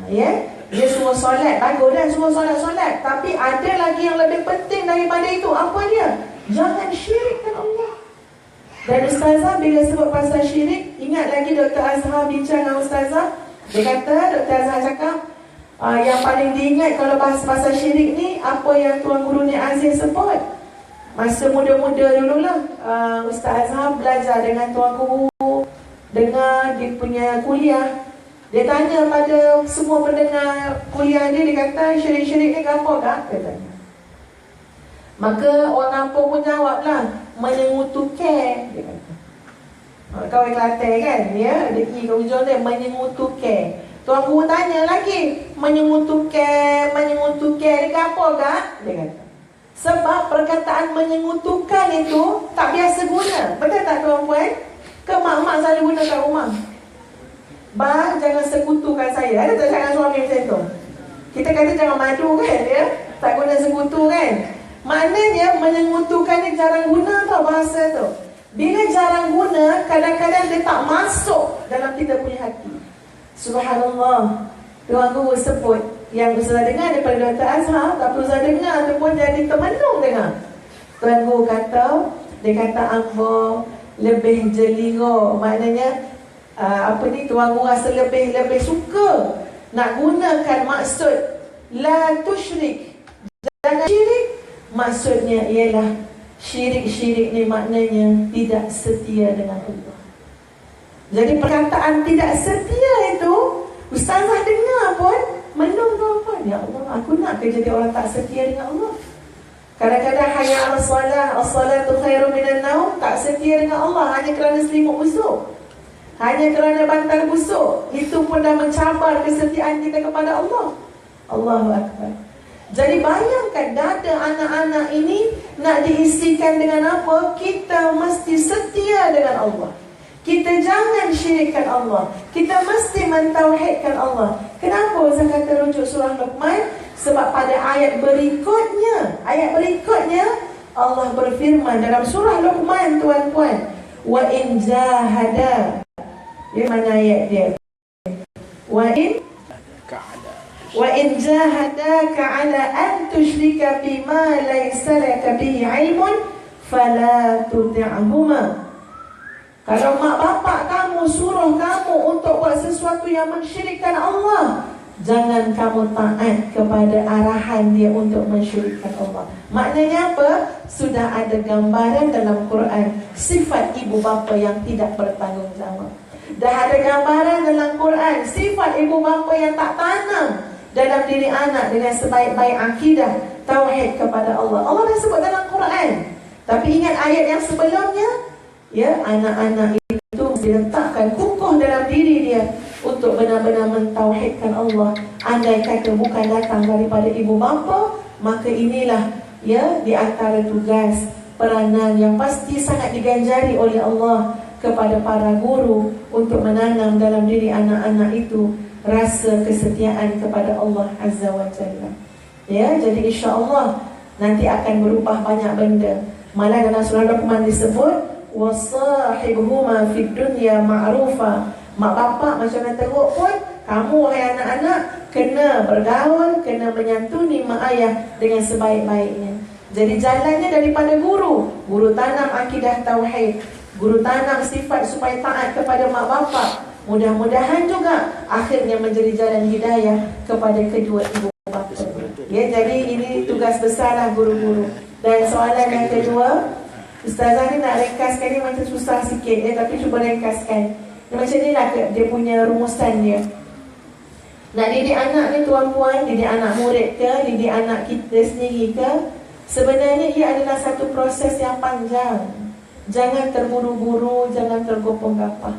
Ya, dia suruh solat, bagus dah suruh solat-solat, tapi ada lagi yang lebih penting daripada itu. Apa dia? Jangan syirikkan Allah. Dan Ustazah bila sebut pasal syirik, ingat lagi Dr. Azhar bincang dengan Ustazah. Dia kata, Dr. Azhar cakap, yang paling diingat kalau bahas pasal syirik ni, apa yang Tuan Guru Nik Aziz sebut. Masa muda-muda dululah, Ustaz Azhar belajar dengan Tuan Guru, dengar dia punya kuliah. Dia tanya pada semua pendengar kuliah dia, dia kata, syirik-syirik ni apa kak? Dia tanya. Maka orang kampung pun jawablah, menyengutukan, dia kata. Kau yang Kelantan kan, ya, ada I ke hujung dia, menyengutukan. Tuan Guru tanya lagi, menyengutukan, dia apa kak? Dia kata. Sebab perkataan menyengutukan itu tak biasa guna. Betul tak tuan-puan? Ke mak-mak selalu guna kat rumah? Bang, jangan sekutukan saya. Ada tak cakap suami macam tu? Kita kata jangan madu kan, ya? Tak guna sekutu kan? Maknanya menyengutukan ni jarang guna tau bahasa tu. Bila jarang guna, kadang-kadang dia tak masuk dalam kita punya hati. Subhanallah. Tuan Guru sebut, yang Ustazah dengar daripada Dr. Azhar, tak perlu Ustazah dengar ataupun jadi termenung dengar. Tuan Guru kata, dia kata apa, lebih jelira. Maknanya Tuan Guru rasa lebih suka nak gunakan maksud la tusyrik, jangan syirik. Maksudnya ialah syirik ni maknanya tidak setia dengan Allah. Jadi perkataan tidak setia itu, Ustazah dengar pun menung apa? Ya Allah, aku nak ke jadi orang tak setia dengan Allah. Kadang-kadang hayya 'alas salah, as-salatu khairum minan naum, tak setia dengan Allah hanya kerana selimut busuk, hanya kerana bantal busuk. Itu pun dah mencabar kesetiaan kita kepada Allah. Allahu Akbar. Jadi bayangkan dada anak-anak ini nak diisikan dengan apa? Kita mesti setia dengan Allah. Kita jangan syirikkan Allah. Kita mesti mentauhidkan Allah. Kenapa saya kata rujuk surah Luqman? Sebab pada ayat berikutnya Allah berfirman dalam surah Luqman, tuan-tuan, wa in jahada. Di mana ayat dia? Wa in jahadaka ala an tusyrika bima laysa laka bihi ilmun fala tuti'huma. Kalau mak bapak kamu suruh kamu untuk buat sesuatu yang mensyirikkan Allah, jangan kamu taat kepada arahan dia untuk mensyirikkan Allah. Maknanya apa? Sudah ada gambaran dalam Quran sifat ibu bapa yang tidak bertanggungjawab. Dah ada gambaran dalam Quran sifat ibu bapa yang tak tanam dalam diri anak dengan sebaik-baik akidah tauhid kepada Allah. Allah dah sebut dalam Quran. Tapi ingat ayat yang sebelumnya, ya, anak-anak itu diletakkan kukuh dalam diri dia untuk benar-benar mentauhidkan Allah. Andai kata bukan datang daripada ibu bapa, maka inilah, ya, di antara tugas peranan yang pasti sangat diganjari oleh Allah kepada para guru untuk menanam dalam diri anak-anak itu rasa kesetiaan kepada Allah Azza wa Jalla. Ya, jadi insya-Allah nanti akan berubah banyak benda. Malah dalam surah Luqman disebut wasahibuhuma fid dunya ma'rufa. Mak bapak macam mana teruk pun, kamu wahai anak-anak kena bergaul, kena menyantuni mak ayah dengan sebaik-baiknya. Jadi jalannya daripada guru tanam akidah tauhid, guru tanam sifat supaya taat kepada mak bapak. Mudah-mudahan juga akhirnya menjadi jalan hidayah kepada kedua ibu bapa. Ya, jadi ini tugas besarlah guru-guru. Dan soalan yang kedua, Ustazah ni nak ringkaskan ni macam susah sikit, tapi cuba ringkaskan. Macam ni lah dia punya rumusan dia. Nak didik anak ni tuan-puan, didik anak murid ke, didik anak kita sendiri ke, sebenarnya ia adalah satu proses yang panjang. Jangan terburu-buru, jangan tergopong-gapah.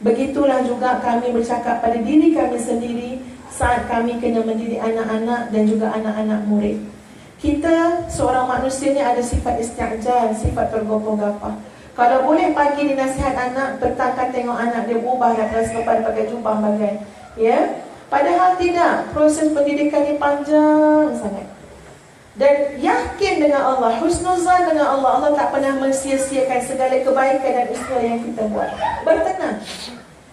Begitulah juga kami bercakap pada diri kami sendiri saat kami kena mendidik anak-anak dan juga anak-anak murid. Kita seorang manusia ni ada sifat isti'jal, sifat tergopong-gapah. Kalau boleh pagi dinasihat anak, petang kan tengok anak dia berubah dah kelas pakai jubah bagai. Ya? Padahal tidak, proses pendidikan ni panjang sangat. Dan yakin dengan Allah, husnuzan dengan Allah. Allah tak pernah mensia-siakan segala kebaikan dan usaha yang kita buat. Bertenang.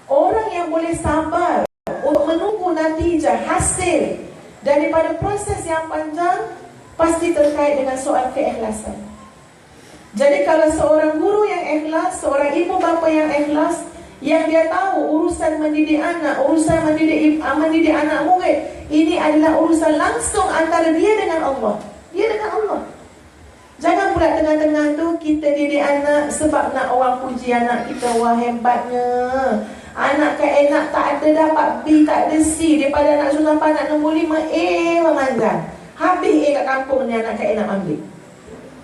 Orang yang boleh sabar untuk menunggu natijah, hasil daripada proses yang panjang, pasti terkait dengan soal keikhlasan. Jadi kalau seorang guru yang ikhlas, seorang ibu bapa yang ikhlas, yang dia tahu urusan mendidik anak, urusan mendidik anak murid, ini adalah urusan langsung antara dia dengan Allah. Dia dengan Allah. Jangan pula tengah-tengah tu kita didik anak sebab nak orang puji anak kita, wah hebatnya. Anak kan enak tak ada dapat B, tak ada C, daripada anak susah nak nombor 5 A memanjang. Habis A kat kampung ni anak kan enak ambil.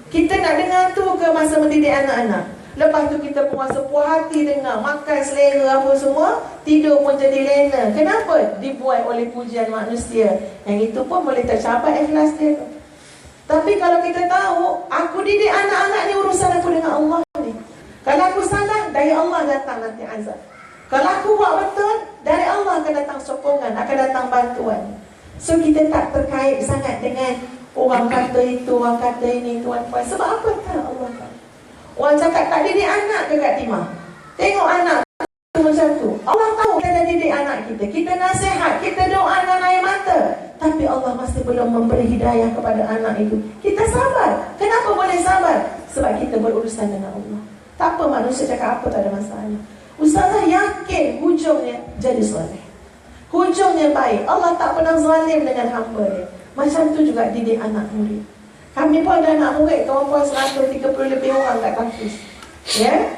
Kita nak dengar tu ke masa mendidik anak-anak? Lepas tu kita pun rasa puas hati dengar, makan selera apa semua, tidur pun jadi lena. Kenapa? Dibuat oleh pujian manusia. Yang itu pun boleh tercapai ikhlas dia tu. Tapi kalau kita tahu, aku didik anak-anak ni urusan aku dengan Allah ni. Kalau aku salah, dari Allah datang nanti azab. Kalau aku buat betul, dari Allah akan datang sokongan, akan datang bantuan. So kita tak terkait sangat dengan orang kata itu, orang kata ini, tuan-tuan. Sebab apa tak Allah tak? Orang cakap tak didik anak ke Kak Timah? Tengok anak tu macam tu. Allah tahu kita dah didik anak kita. Kita nasihat, kita doa dengan air mata. Tapi Allah masih belum memberi hidayah kepada anak itu. Kita sabar. Kenapa boleh sabar? Sebab kita berurusan dengan Allah. Tak apa manusia cakap apa, tak ada masalah. Ustazah yakin hujungnya jadi soleh. Hujungnya baik. Allah tak pernah zalim dengan hamba dia. Macam tu juga didik anak murid. Kami pun ada anak murid, kawan-kawan 130 lebih orang kat kampus. Ya?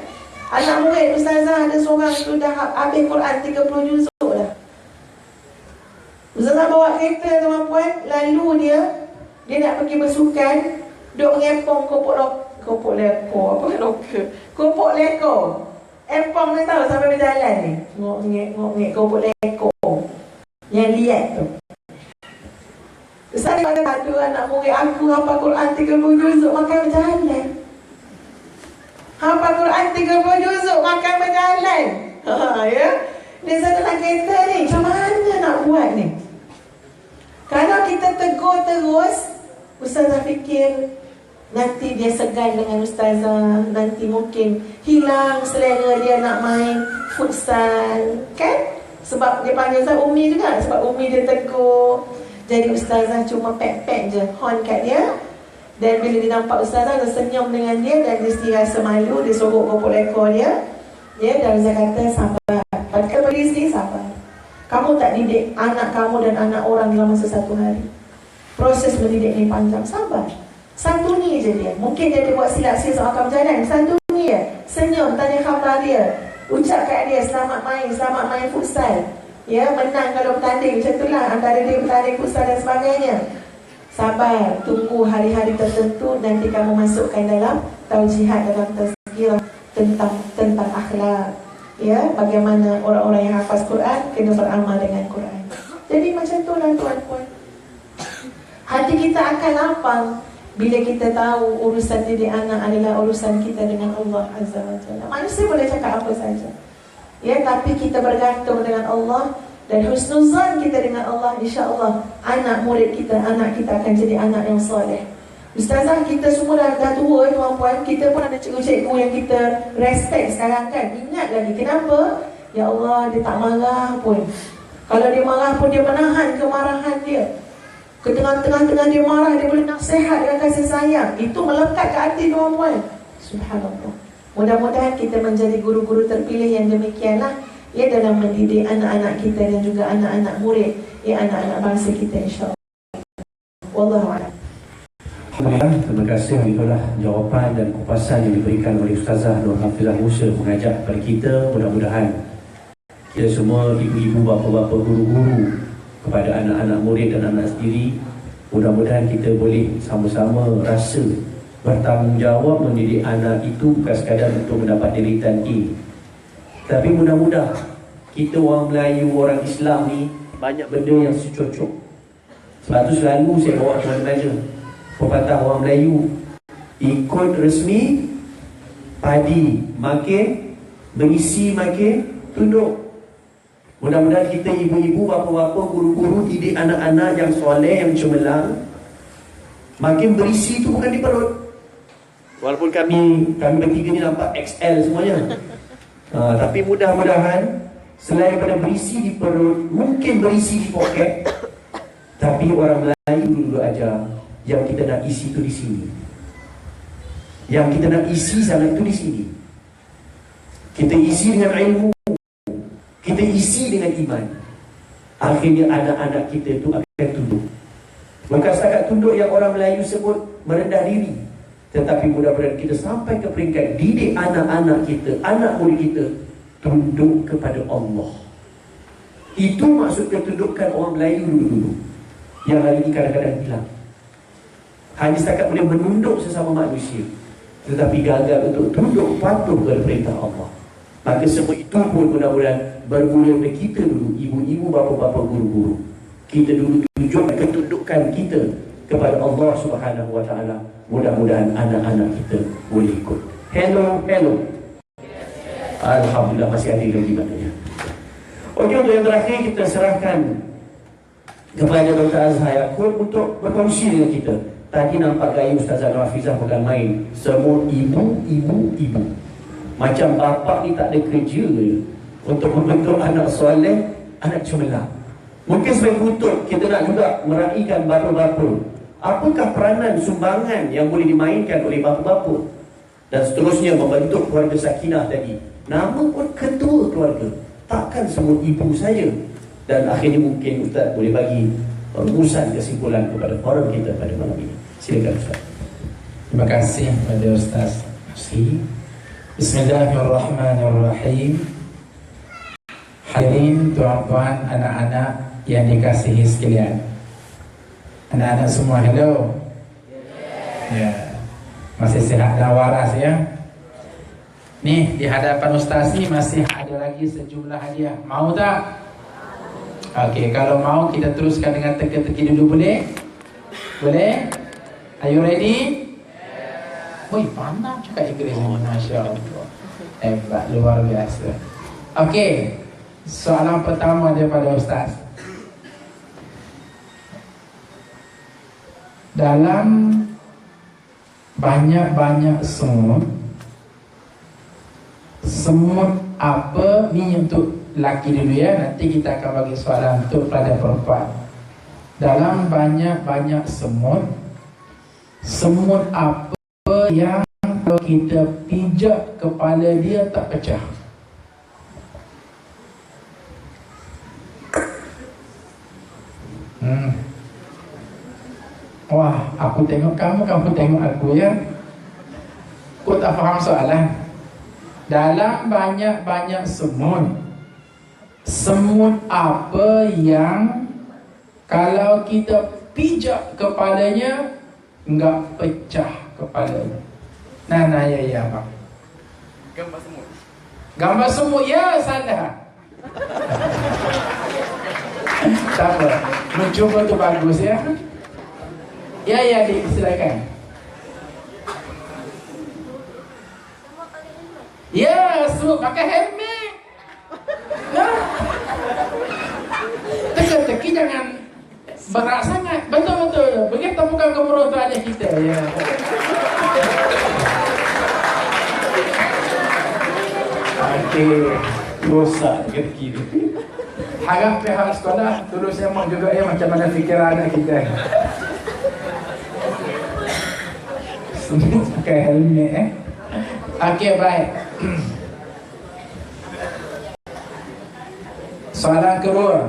Anak murid Ustazah ada seorang tu dah habis Quran 30 juzuk dah. Ustazah bawa kereta tuan-puan, lalu dia nak pergi bersukan, duk mengepong kopok leko. Empong ni tahu sampai berjalan ni. Ngok-ngek kopok leko. Yang lihat tu. Ustaz pada satu anak murid aku hafal Quran 30 juzuk makan berjalan. Hafal Quran 30 juzuk makan berjalan. Ya. Dia dalam kereta ni, macam mana nak buat ni? Kalau kita tegur terus, Ustazah fikir nanti dia segan dengan Ustazah, nanti mungkin hilang selera dia nak main futsal, kan? Sebab dia panggil Ustazah Umi juga, sebab Umi dia tegur. Jadi Ustazah cuma pek-pek je horn kat dia. Dan bila dia nampak Ustazah, dia senyum dengan dia dan dia rasa malu, dia sorok kopok lekor dia. Ya, dan Ustazah kata sabar. Pada diri sabar. Kamu tak didik anak kamu dan anak orang dalam masa satu hari. Proses mendidik ni panjang, sabar. Satu ni je dia. Mungkin dia buat silap-silap soal berjalan. Satu ni je. Senyum, tanya khabar dia. Ucap kat dia, selamat main futsal. Ya, menang kalau bertanding. Macam itulah antara dia bertanding futsal dan sebagainya. Sabar, tunggu hari-hari tertentu. Nanti kamu masukkan dalam taujihat, dalam tazkirah tentang akhlak. Ya, bagaimana orang-orang yang hafaz Quran kena beramal dengan Quran. Jadi macam itulah tuan-puan. Hati kita akan lapang bila kita tahu urusan didik anak adalah urusan kita dengan Allah Azza wa Jalla. Manusia boleh cakap apa saja. Ya, tapi kita bergantung dengan Allah dan husnuzan kita dengan Allah, insya-Allah anak murid kita, anak kita akan jadi anak yang soleh. Ustazah, kita semua dah tua tuan-puan. Kita pun ada cikgu-cikgu yang kita respect sekarang kan. Ingat lagi, kenapa? Ya Allah, dia tak marah pun. Kalau dia marah pun dia menahan kemarahan dia. Ke tengah-tengah dia marah, dia boleh nasihat dengan kasih sayang. Itu melekat ke hati tuan-puan. Subhanallah. Mudah-mudahan kita menjadi guru-guru terpilih yang demikianlah. Ya, dalam mendidik anak-anak kita dan juga anak-anak murid. Ya, anak-anak bangsa kita insya-Allah. Wallahu'alam. Alhamdulillah, terima kasih. Itulah jawapan dan kupasan yang diberikan oleh Ustazah Nur Hafizah Musa mengajak kepada kita. Mudah-mudahan kita semua, ibu-ibu, bapa-bapa, guru-guru, kepada anak-anak murid dan anak sendiri, mudah-mudahan kita boleh sama-sama rasa bertanggungjawab mendidik anak itu bukan sekadar untuk mendapat jeritan A. Tapi mudah-mudahan kita orang Melayu, orang Islam ni banyak benda yang secocok. Sebab tu selalu saya bawa tuan belajar pepatah orang Melayu, ikut resmi padi makin, berisi makin tunduk. Mudah-mudahan kita ibu-ibu, bapa-bapa, guru-guru didik anak-anak yang soleh, yang cemerlang. Makin berisi itu bukan di perut. Walaupun kami bertiga ni nampak XL semuanya. Tapi mudah-mudahan selain daripada berisi di perut, mungkin berisi di poket. Tapi orang Melayu dulu ajar, yang kita nak isi itu di sini. Yang kita nak isi sangat itu di sini. Kita isi dengan ilmu, kita isi dengan iman. Akhirnya anak-anak kita itu akan tunduk. Bukan setakat tunduk yang orang Melayu sebut merendah diri, tetapi mudah-mudahan kita sampai ke peringkat didik anak-anak kita, anak murid kita tunduk kepada Allah. Itu maksud ketundukan orang Melayu dulu-dulu, yang hari ini kadang-kadang hilang. Hanya setakat boleh menunduk sesama manusia, tetapi gagal untuk tunduk patuh kepada perintah Allah. Maka semua itu pun mudah-mudahan bermula dari kita dulu, ibu-ibu, bapa-bapa, guru-guru. Kita dulu tunjukkan ketundukan kita kepada Allah Subhanahu wa taala. Mudah-mudahan anak-anak kita boleh ikut. Hello. Alhamdulillah masih ada lagi maknanya. Okey, untuk yang terakhir kita serahkan kepada Dr. Azhar Yaakob untuk berkongsi dengan kita. Tadi nampak gaya Ustazah Hafizah bukan main. Semua ibu. Macam bapa ni tak ada kerja untuk membentuk anak soleh, anak cemerlang. Mungkin sebagai kutub kita nak juga meraihkan bapa-bapa. Apakah peranan sumbangan yang boleh dimainkan oleh bapa-bapa? Dan seterusnya membentuk keluarga sakinah tadi. Nama pun ketua keluarga. Takkan semua ibu saya. Dan akhirnya mungkin Ustaz boleh bagi rumusan kesimpulan kepada forum kita pada malam ini. Silakan Ustaz. Terima kasih kepada Ustaz Asri. Bismillahirrahmanirrahim. Hadirin tuan-tuan, anak-anak yang dikasihi sekalian. Anak-anak semua, hello. Ya, masih sihat dan waras ya. Nih di hadapan Ustaz ni masih ada lagi sejumlah hadiah. Mau tak? Okey, kalau mau kita teruskan dengan teka-teki dulu boleh? Boleh? Are you ready? Woi, pandai cakap Inggeris ni, masya-Allah. Hebat, luar biasa. Okey. Soalan pertama daripada Ustaz. Dalam banyak-banyak semut apa ni untuk laki dulu ya, nanti kita akan bagi soalan untuk pada perempuan. Dalam banyak-banyak semut apa yang kalau kita pijak kepala dia tak pecah? Wah, aku tengok kamu tengok aku ya. Aku tak faham soalan. Dalam banyak-banyak semut apa yang kalau kita pijak kepalanya enggak pecah kepalanya? Nah ya bang. Gambar semut ya, salah. Tak apa, mencuba tu bagus ya. Ya, silakan. Ya, semut pakai helmet. Nah, teka-teki jangan berat sangat. Betul. Begitu bukan gemuruh tu adik kita ya. Okey, rosak teka-teki tu. Harap pihak sekolah turut semak juga ya macam mana fikiran anak kita. Semua pakai helmet Okey, baik. Soalan kedua.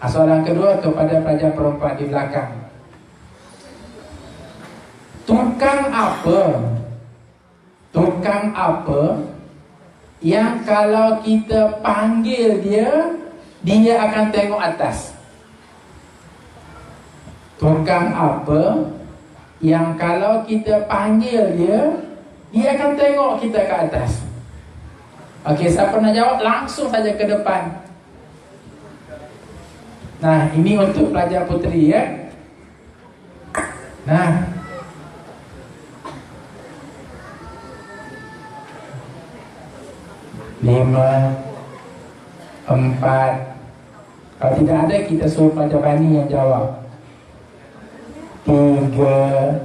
Soalan kedua kepada pelajar perempuan di belakang. Tukang apa yang kalau kita panggil dia akan tengok atas? Tukang apa yang kalau kita panggil dia akan tengok kita ke atas? Okey, siapa nak jawab langsung saja ke depan. Nah, ini untuk pelajar puteri ya. Nah, lima, 4. Kalau tidak ada kita suruh pelajar bani yang jawab. 3,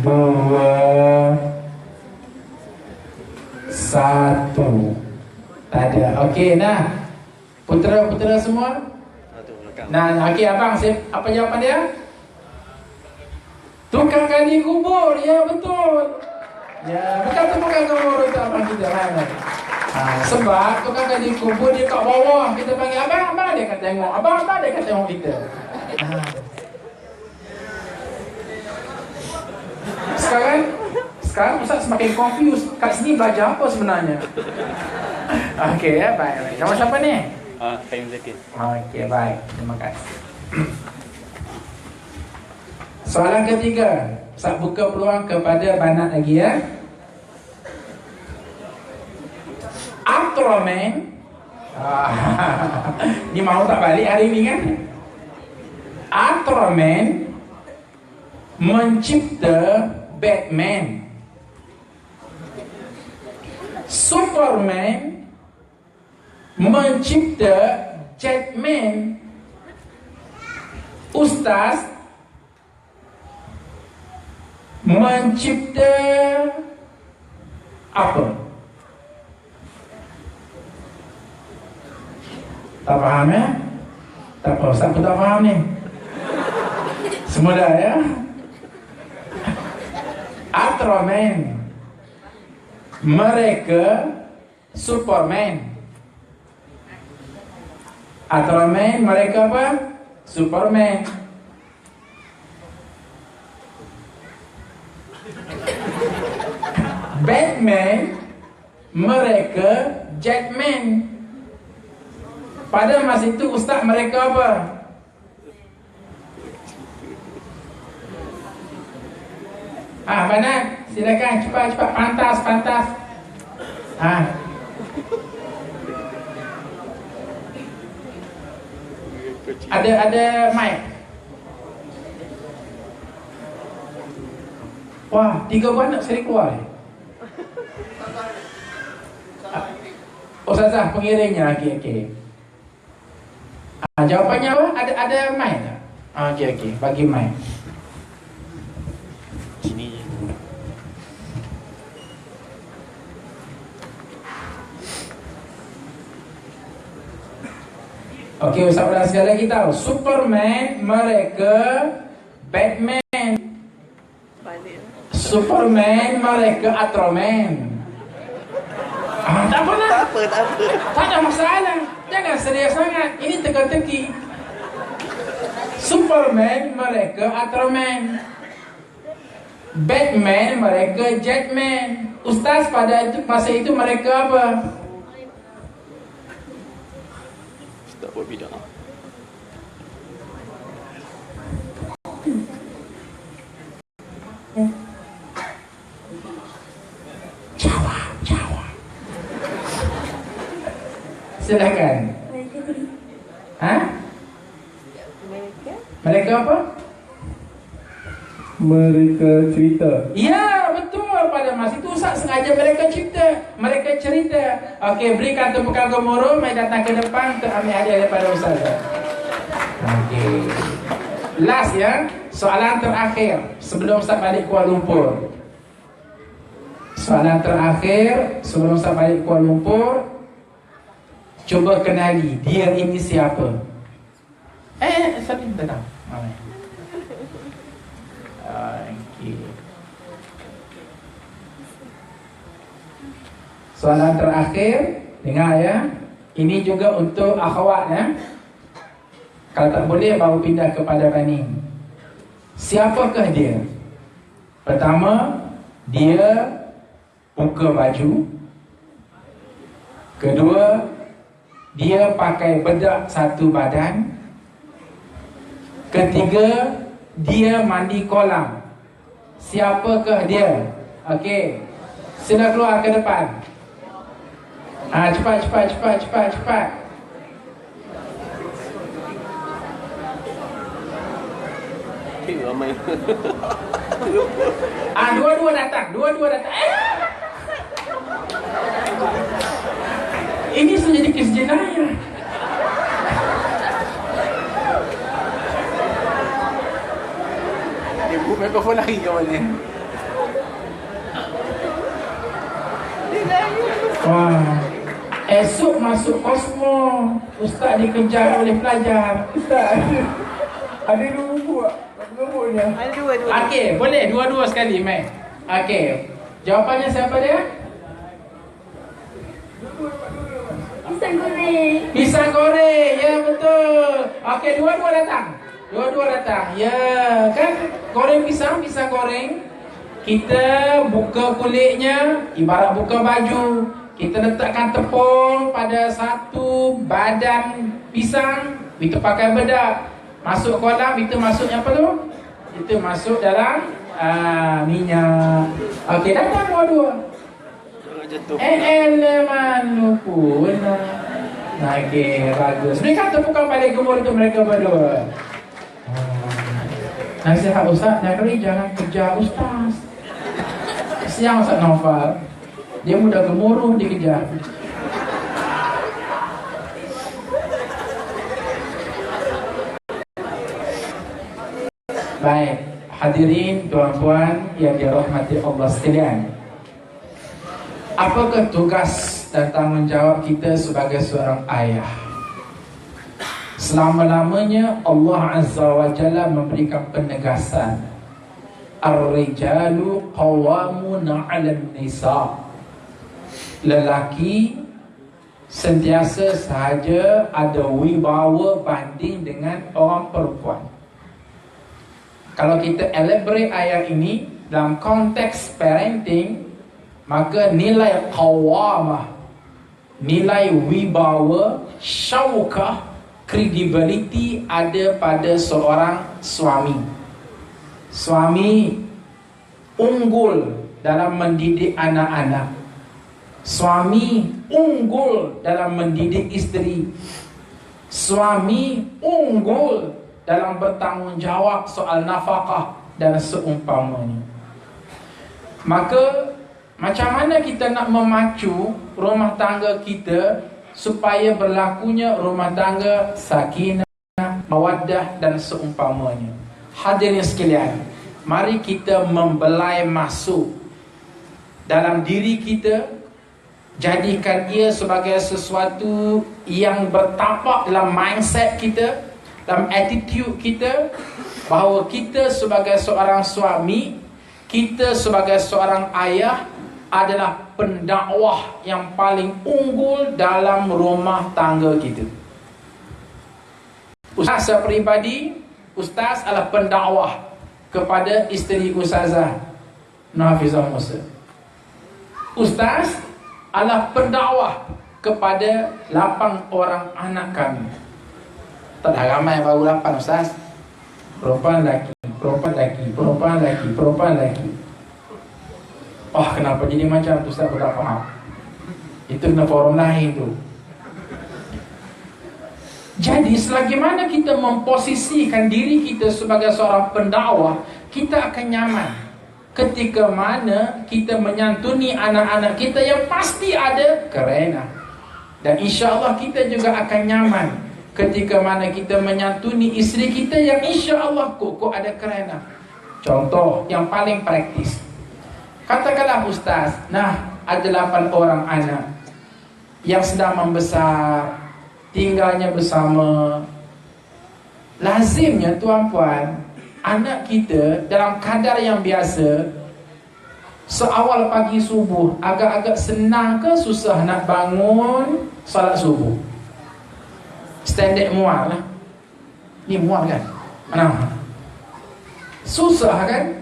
2, 1. Tak ada. Okey, nah. Putera-putera semua. Nah, okey abang, apa jawapan dia? Tukang gali kubur. Ya, betul. Ya, bukan tu tukang kubur tu abang kita mana. Sebab tukang gali kubur dia kat bawah. Kita panggil abang dia akan tengok. Abang dia akan tengok kita. Sekarang Ustaz semakin confused. Kat sini belajar apa sebenarnya? Okey ya, baik. Nama siapa ni? Kaim Zakir. Okey, baik. Terima kasih. Soalan ketiga. Ustaz buka peluang kepada banat lagi ya. Ultraman. Ni mau tak balik hari ni kan? Ultraman mencipta Batman. Superman mencipta Jetman. Ustaz mencipta apa? Tak faham ya? Tak apa, Ustaz pun tak faham ni. Semua dah ya? Ultraman, mereka Superman. Ultraman, mereka apa? Superman. Batman, mereka Jetman. Pada masa itu ustaz mereka apa? Banat, silakan cepat pantas. Ada mic. Wah, 3 buah nak sekali keluar ni. Ustazah pengiringnya, okey. Jawapannya apa? Ada mic tak? Okey, bagi mic. Sini je. Okey, Ustaz ulang sekali lagi tahu. Superman, mereka Batman. Balik. Superman, mereka Ultraman. Tak apa lah. Tak apa. Tak ada masalah. Jangan serius sangat. Ini teka-teki. Superman, mereka Ultraman. Batman, mereka Jetman. Ustaz pada masa itu mereka apa? Tak buat bidak. Jawab. Silakan. Mereka apa? Mereka cerita. Ya, betul. Pada masa itu Ustaz sengaja mereka cerita. Okey, berikan tepukan gemuruh. Mari datang ke depan untuk ambil hadiah daripada Ustaz. Okey. Last ya, soalan terakhir sebelum Ustaz balik Kuala Lumpur. Soalan terakhir sebelum Ustaz balik Kuala Lumpur. Cuba kenali dia ini siapa? Ustaz ni datang. Okey. Soalan terakhir, dengar ya. Ini juga untuk akhwat ya. Kalau tak boleh baru pindah kepada Banin. Siapakah dia? Pertama, dia buka baju. Kedua, dia pakai bedak satu badan. Ketiga, dia mandi kolam. Siapakah dia? Okey. Sila keluar ke depan. Cepat. Ramai. Dua-dua datang. Ini sudah jadi kes jenayah. Dia buka mikrofon lagi ke mana? Wah. Esok masuk Kosmo. Ustaz dikejar oleh pelajar. Ustaz, ada 2 buah. Nombornya. Ada dua. Okey, boleh dua-dua sekali, Mek. Okey. Jawapannya siapa dia? Pisang goreng. Ya, betul. Okey, dua-dua datang. Ya, kan goreng pisang goreng. Kita buka kulitnya ibarat buka baju. Kita letakkan tepung pada satu badan pisang. Kita pakai bedak. Masuk kolam, itu masuknya apa tu? Itu masuk dalam minyak. Okey, datang dua-dua. Jangan jatuh. Eleman pun. Okey, bagus. Berikan tepukan balik gemur untuk mereka berdua. Nasihat Ustaz, yang kali jangan kejar Ustaz. Kesian Ustaz Naufal. Dia mudah gemuruh dikejar. Baik, hadirin tuan-puan yang dirahmati Allah sekalian. Apakah tugas dan tanggungjawab kita sebagai seorang ayah? Selama-lamanya Allah Azza wa Jalla memberikan penegasan. Ar-rijalu qawwamuna 'alan nisa. Lelaki sentiasa sahaja ada wibawa banding dengan orang perempuan. Kalau kita elaborate ayat ini dalam konteks parenting, maka nilai qawwamah, nilai wibawa, syaukah, credibility ada pada seorang suami. Suami unggul dalam mendidik anak-anak. Suami unggul dalam mendidik isteri. Suami unggul dalam bertanggungjawab soal nafkah dan seumpamanya. Maka macam mana kita nak memacu rumah tangga kita supaya berlakunya rumah tangga sakinah, mawaddah dan seumpamanya? Hadirin sekalian, mari kita membelai masuk dalam diri kita, jadikan ia sebagai sesuatu yang bertapak dalam mindset kita, dalam attitude kita, bahawa kita sebagai seorang suami, kita sebagai seorang ayah adalah pendakwah yang paling unggul dalam rumah tangga kita. Ustaz peribadi, Ustaz adalah pendakwah kepada isteri Ustazah Nafizah Musa. Ustaz adalah pendakwah kepada 8 orang anak kami. Tak ada ramai baru 8 Ustaz. Perempuan lelaki, perempuan lelaki, perempuan lelaki, perempuan lelaki. Oh, kenapa jadi macam tu Ustaz? Aku tak faham. Itu kena forum lain tu. Jadi selagi mana kita memposisikan diri kita sebagai seorang pendakwah, kita akan nyaman. Ketika mana kita menyantuni anak-anak kita yang pasti ada kerana. Dan insya-Allah kita juga akan nyaman ketika mana kita menyantuni isteri kita yang insya-Allah kok ada kerana. Contoh yang paling praktis. Katakanlah Ustaz, ada 8 orang anak yang sedang membesar, tinggalnya bersama. Lazimnya tuan-puan, anak kita dalam kadar yang biasa, seawal pagi subuh agak-agak senang ke susah nak bangun salat subuh? Standard mual lah. Ni mual kan? Mana? Susah kan?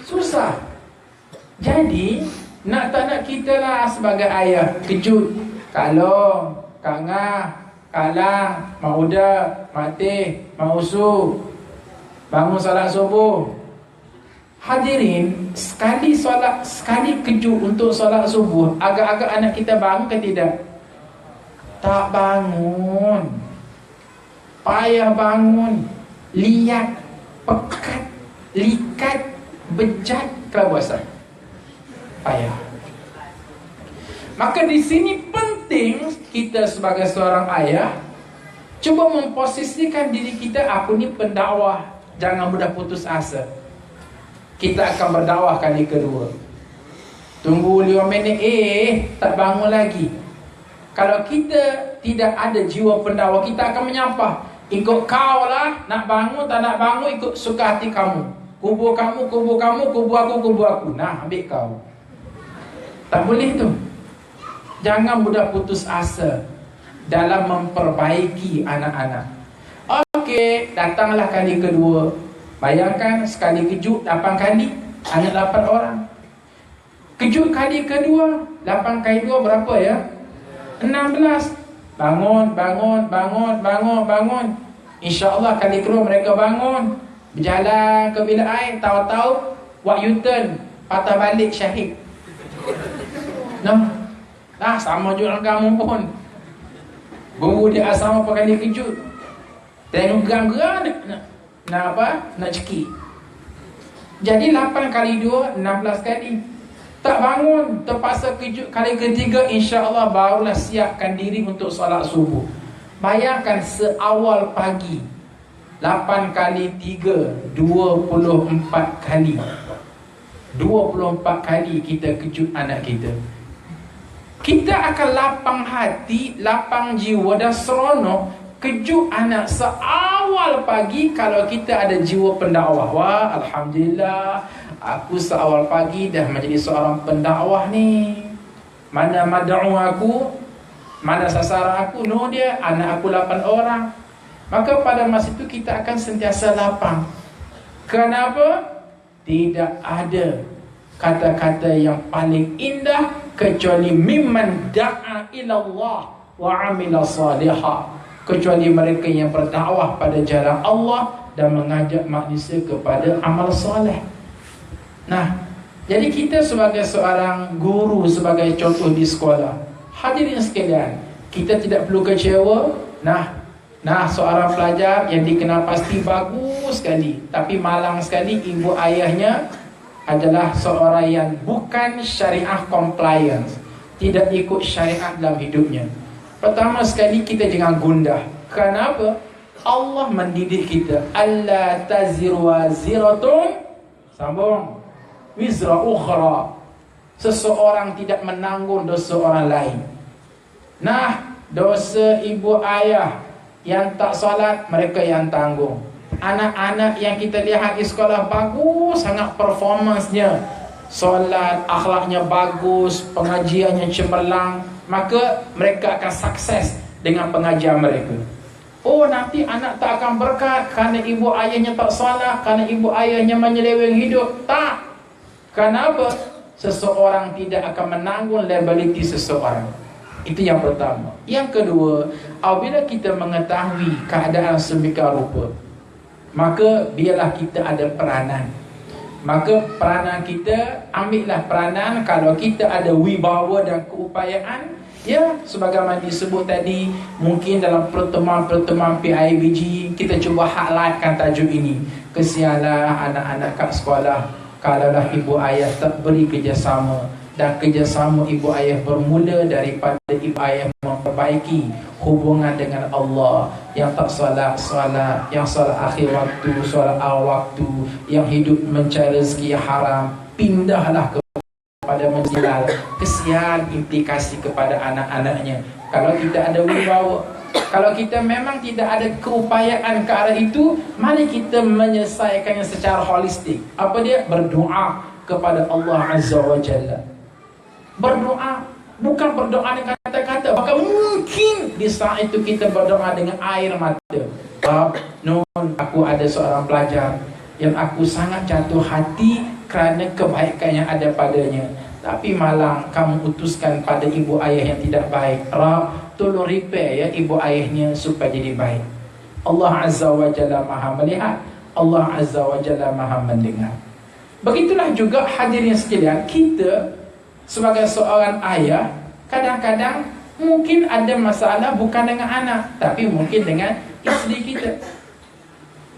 Susah. Jadi nak tak nak kita lah sebagai ayah kejut. Kalau Kak Ngah, Kalang, Mak Uda, Mak Teh, Mak Usu bangun salat subuh. Hadirin, sekali kejut untuk salat subuh, agak-agak anak kita bangun ke tidak? Tak bangun. Payah bangun. Liat, pekat, likat, bejat kelabuasan. Payah. Maka di sini penting kita sebagai seorang ayah cuba memposisikan diri kita, aku ni pendakwah, jangan mudah putus asa. Kita akan berdakwah kali kedua. Tunggu 5 minit, tak bangun lagi. Kalau kita tidak ada jiwa pendakwah, kita akan menyapa, ikut kau lah, nak bangun tak nak bangun ikut suka hati kamu. Kubur kamu, kubur kamu, kubur aku, kubur aku. Nah, ambil kau. Tak boleh tu. Jangan mudah putus asa dalam memperbaiki anak-anak. Okey, datanglah kali kedua. Bayangkan sekali kejut 8 kali, anak 8 orang. Kejut kali kedua, 8 kali 2 berapa ya? 16. Bangun, bangun, bangun, bangun, bangun. InsyaAllah kali kedua mereka bangun. Berjalan ke bilik air, tahu-tahu buat U-turn, patah balik syahid. Sama juga kamu pun. Guru dia asrama apa kali kejut. Tengok geram-geram nak apa? Nak cekik. Jadi 8 kali 2, 16 kali. Tak bangun, terpaksa kejut kali ketiga, insya-Allah barulah siapkan diri untuk solat subuh. Bayangkan seawal pagi, 8 kali 3, 24 kali. 24 kali kita kejut anak kita. Kita akan lapang hati, lapang jiwa dan seronok kejut anak seawal pagi kalau kita ada jiwa pendakwah. Wah, alhamdulillah, aku seawal pagi dah menjadi seorang pendakwah ni. Mana mad'u aku, mana sasaran aku, no dia, anak aku 8 orang. Maka pada masa itu kita akan sentiasa lapang. Kenapa? Tidak ada kata-kata yang paling indah kecuali mimman da'a ilallah wa amila salihah, kecuali mereka yang berdakwah pada jalan Allah dan mengajak manusia kepada amal soleh. Nah, jadi kita sebagai seorang guru, sebagai contoh di sekolah, hadirin sekalian, kita tidak perlu kecewa. Nah, seorang pelajar yang dikenal pasti bagus sekali, tapi malang sekali ibu ayahnya adalah seorang yang bukan syariah compliance, tidak ikut syariat dalam hidupnya. Pertama sekali kita jangan gundah. Kenapa? Allah mendidik kita, alla taziru waziratun, sambung, wizra ukhra. Seseorang tidak menanggung dosa orang lain. Nah, dosa ibu ayah yang tak solat, mereka yang tanggung. Anak-anak yang kita lihat di sekolah bagus sangat performansnya, solat, akhlaknya bagus, pengajiannya cemerlang, maka mereka akan sukses dengan pengajian mereka. Oh, nanti anak tak akan berkat kerana ibu ayahnya tak solat, kerana ibu ayahnya menyeleweng hidup. Tak. Kenapa? Seseorang tidak akan menanggung liability seseorang. Itu yang pertama. Yang kedua, apabila kita mengetahui keadaan sedemikian rupa, maka biarlah kita ada peranan. Maka peranan kita, ambillah peranan. Kalau kita ada wibawa dan keupayaan, ya, sebagaimana disebut tadi, mungkin dalam pertemuan-pertemuan PIBG kita cuba highlightkan tajuk ini. Kesianlah anak-anak kat sekolah kalaulah ibu ayah tak beri kerjasama. Dan kerjasama ibu ayah bermula daripada ibu ayah memperbaiki hubungan dengan Allah. Yang tak solat, yang solat akhir waktu, solat awal waktu, yang hidup mencari rezeki haram, pindahlah kepada menjilal. Kesian implikasi kepada anak-anaknya. Kalau kita ada wibawa, kalau kita memang tidak ada keupayaan ke arah itu, mari kita menyelesaikannya secara holistik. Apa dia? Berdoa kepada Allah Azza wa Jalla. Berdoa, bukan berdoa dengan kata-kata. Bahkan mungkin di saat itu kita berdoa dengan air mata. Nun, aku ada seorang pelajar yang aku sangat jatuh hati kerana kebaikan yang ada padanya, tapi malang kamu utuskan pada ibu ayah yang tidak baik. Rab, tolong repair ya ibu ayahnya supaya jadi baik. Allah Azza wa Jalla Maha melihat, Allah Azza wa Jalla Maha mendengar. Begitulah juga hadirin sekalian, kita sebagai seorang ayah, kadang-kadang mungkin ada masalah bukan dengan anak, tapi mungkin dengan isteri kita.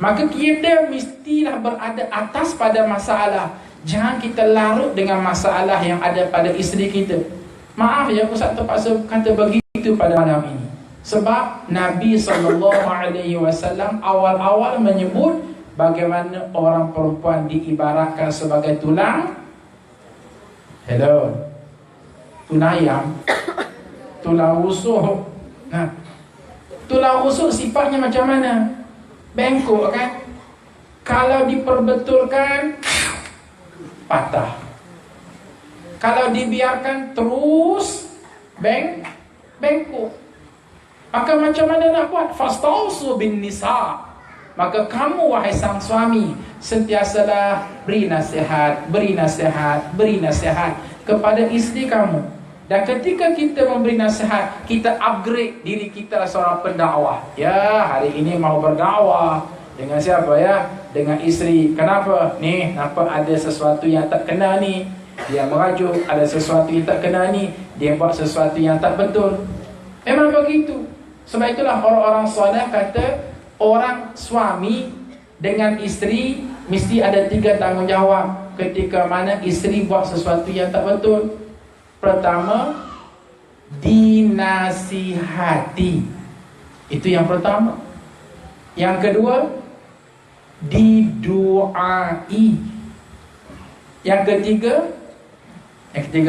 Maka kita mestilah berada atas pada masalah. Jangan kita larut dengan masalah yang ada pada isteri kita. Maaf ya, Ustaz terpaksa kata begitu pada malam ini. Sebab Nabi SAW awal-awal menyebut bagaimana orang perempuan diibaratkan sebagai tulang. Hello, tulang ayam, tulang rusuk. Nah, tulang rusuk sifatnya macam mana? Bengkok kan? Kalau diperbetulkan, patah. Kalau dibiarkan terus bengkok. Maka macam mana nak buat? Fastausu bin nisa. Maka kamu wahai sang suami, sentiasalah beri nasihat kepada isteri kamu. Dan ketika kita memberi nasihat, kita upgrade diri kita seorang pendakwah. Ya, hari ini mau berdakwah dengan siapa ya? Dengan isteri. Kenapa? Nih, nampak ada sesuatu yang tak kena ni, dia merajuk. Ada sesuatu yang tak kena ni, dia buat sesuatu yang tak betul. Memang begitu. Sebab itulah orang-orang soleh kata, orang suami dengan isteri mesti ada 3 tanggungjawab ketika mana isteri buat sesuatu yang tak betul. Pertama, dinasihati. Itu yang pertama. Yang kedua, diduai. Yang ketiga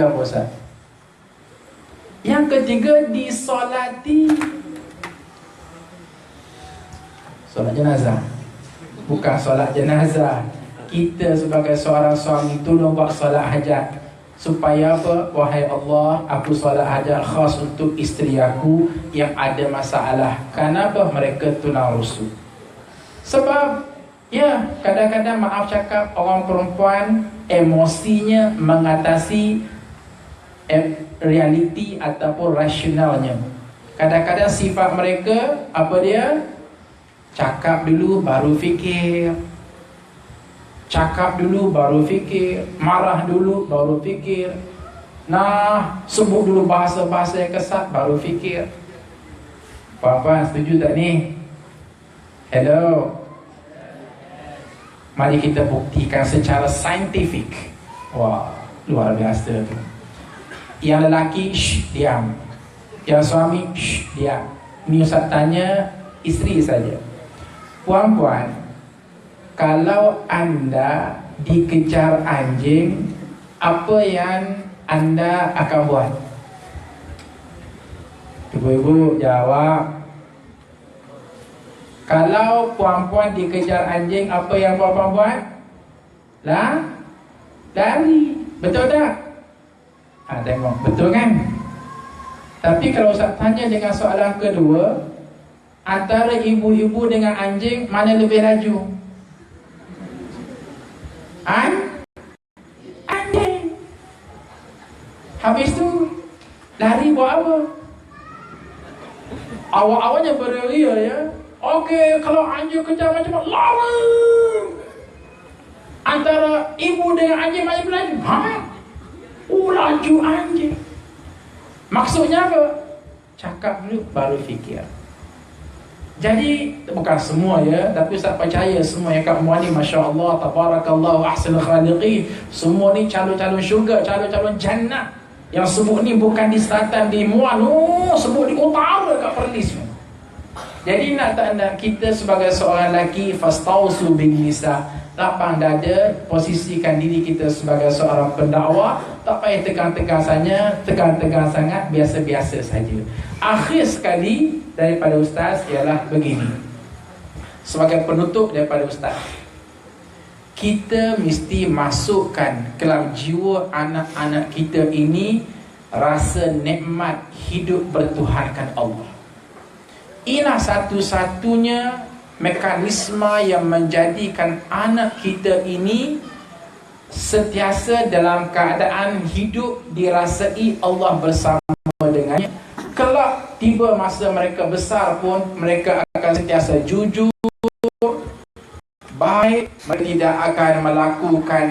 apa Ustaz? Yang ketiga, disolati. Solat jenazah. Bukan solat jenazah. Kita sebagai seorang suami tolong buat solat hajat. Supaya apa? Wahai Allah, aku solat hajat khas untuk isteri aku yang ada masalah. Kenapa? Mereka tunang rusuk. Sebab ya, kadang-kadang maaf cakap, orang perempuan emosinya mengatasi realiti ataupun rasionalnya. Kadang-kadang sifat mereka apa dia? Cakap dulu baru fikir. Cakap dulu baru fikir. Marah dulu baru fikir. Nah, sebut dulu bahasa-bahasa yang kesat baru fikir. Puan-puan setuju tak ni? Hello. Mari kita buktikan secara saintifik. Wah, luar biasa tu. Yang lelaki, diam. Yang suami, diam. Ini Ustaz tanya isteri saja. Puan-puan, kalau anda dikejar anjing, apa yang anda akan buat? Ibu-ibu jawab. Kalau puan-puan dikejar anjing, apa yang puan-puan buat? Lari. Betul tak? Tengok, betul kan? Tapi kalau Ustaz tanya dengan soalan kedua, antara ibu-ibu dengan anjing, mana lebih laju? Anjing. Habis tu lari buat apa? Awal-awalnya beria ya. Okey, kalau anjing kejar macam mana? Lari. Antara ibu dengan anjing mana lebih laju? Laju anjing. Maksudnya apa? Cakap dulu baru fikir. Jadi bukan semua ya, tapi Ustaz percaya semua yang kat muani, masya-Allah, tabarakallahu ahsanul khaliqin, semua ni calon-calon syurga, calon-calon jannah. Yang sebut ni bukan di selatan, di Muan, sebut di utara kat Perlis. Jadi nak tak nak kita sebagai seorang lelaki, fastausu bin nisa, lapang dada, posisikan diri kita sebagai seorang pendakwah, tak payah tegang-tegang saja, tegang-tegang sangat, biasa-biasa saja. Akhir sekali daripada Ustaz ialah begini. Sebagai penutup daripada Ustaz, kita mesti masukkan ke dalam jiwa anak-anak kita ini rasa nikmat hidup bertuhankan Allah. Inilah satu-satunya mekanisme yang menjadikan anak kita ini sentiasa dalam keadaan hidup dirasai Allah bersama dengannya. Kelak tiba masa mereka besar pun, mereka akan sentiasa jujur, baik, mereka tidak akan melakukan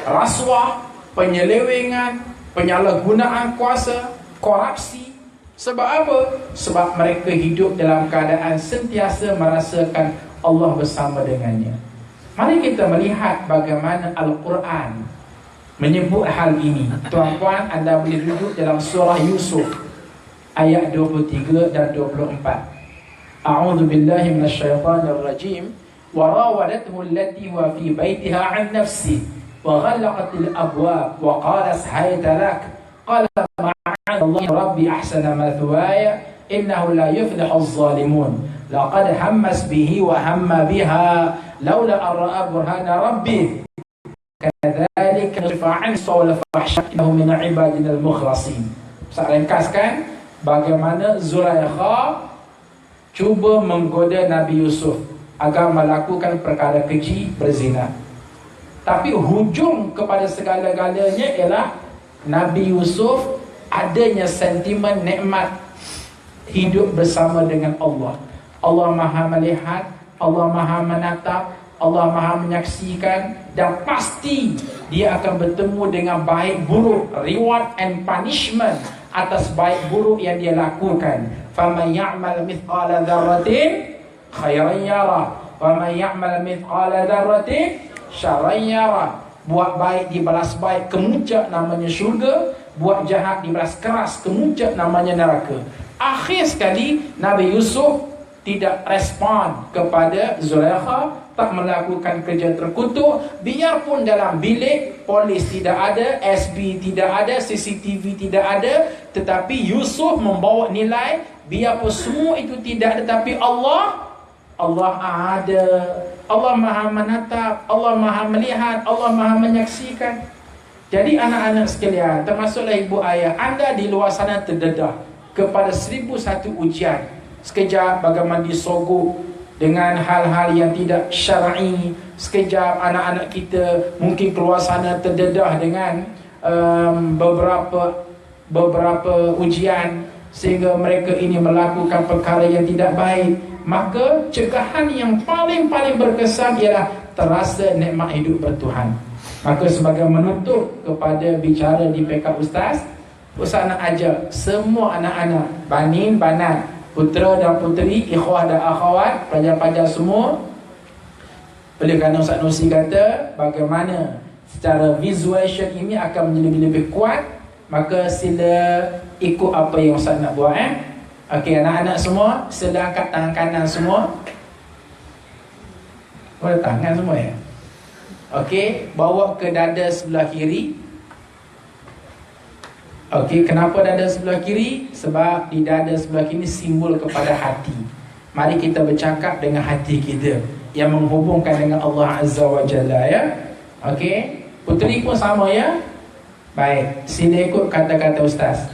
rasuah, penyelewengan, penyalahgunaan kuasa, korupsi. Sebab apa? Sebab mereka hidup dalam keadaan sentiasa merasakan Allah bersama dengannya. Mari kita melihat bagaimana Al-Quran menyebut hal ini. Tuan-tuan, anda boleh duduk dalam surah Yusuf ayat 23 dan 24. A'udzu billahi minasyaitonir rajim. Wa rawadathu allati wa fi baitiha 'an nafsi wa ghallaqatil abwab wa qalat hayta lak. Qala ma'ana rabbi ahsana mathwaya innahu la yuflihu adh-dhalimun. Laqad hammas bihi wa hamma biha laula an ra'a burhana rabbih. Kadzalika nusfa'an sawla fahsyahu min 'ibadina al-mukhlasin. Saya ringkaskan bagaimana Zulaikha cuba menggoda Nabi Yusuf agar melakukan perkara keji berzina. Tapi hujung kepada segala-galanya ialah Nabi Yusuf adanya sentimen nikmat hidup bersama dengan Allah. Allah Maha melihat, Allah Maha menatap, Allah Maha menyaksikan, dan pasti dia akan bertemu dengan baik buruk, reward and punishment atas baik buruk yang dia lakukan. Faman ya'mal mithqala dzarratin khairan yara wa man ya'mal mithqala dzarratin syarayyara. Buat baik dibalas baik, kemuncak namanya syurga. Buat jahat dibalas keras, kemuncak namanya neraka. Akhir sekali Nabi Yusuf tidak respon kepada Zulaikha, tak melakukan kerja terkutuk. Biarpun dalam bilik polis tidak ada, SB tidak ada, CCTV tidak ada, tetapi Yusuf membawa nilai. Biarpun semua itu tidak ada, tapi Allah ada. Allah Maha menatap, Allah Maha melihat, Allah Maha menyaksikan. Jadi anak-anak sekalian, termasuklah ibu ayah, anda di luar sana terdedah kepada 1001 ujian. Sekejap bagaimana disogok dengan hal-hal yang tidak syar'i. Sekejap anak-anak kita mungkin keluar sana terdedah dengan beberapa ujian, sehingga mereka ini melakukan perkara yang tidak baik. Maka cegahan yang paling berkesan ialah terasa nikmat hidup bertuhan. Maka sebagai menutup kepada bicara di PK Ustaz nak ajak semua anak-anak, banin, banat, putera dan puteri, ikhwah dan akhwat, pelajar-pelajar semua. Oleh kerana Ustaz Nusi kata bagaimana secara visualization ini akan menjadi lebih kuat, maka sila ikut apa yang Ustaz nak buat. Okey, anak-anak semua sila angkat tangan kanan semua. Boleh tangan semua ya? Okey, bawa ke dada sebelah kiri. Okey, kenapa dada sebelah kiri? Sebab di dada sebelah kiri simbol kepada hati. Mari kita bercakap dengan hati kita yang menghubungkan dengan Allah Azza wa Jalla, ya. Okey, puteri pun sama, ya. Baik, sila ikut kata-kata Ustaz.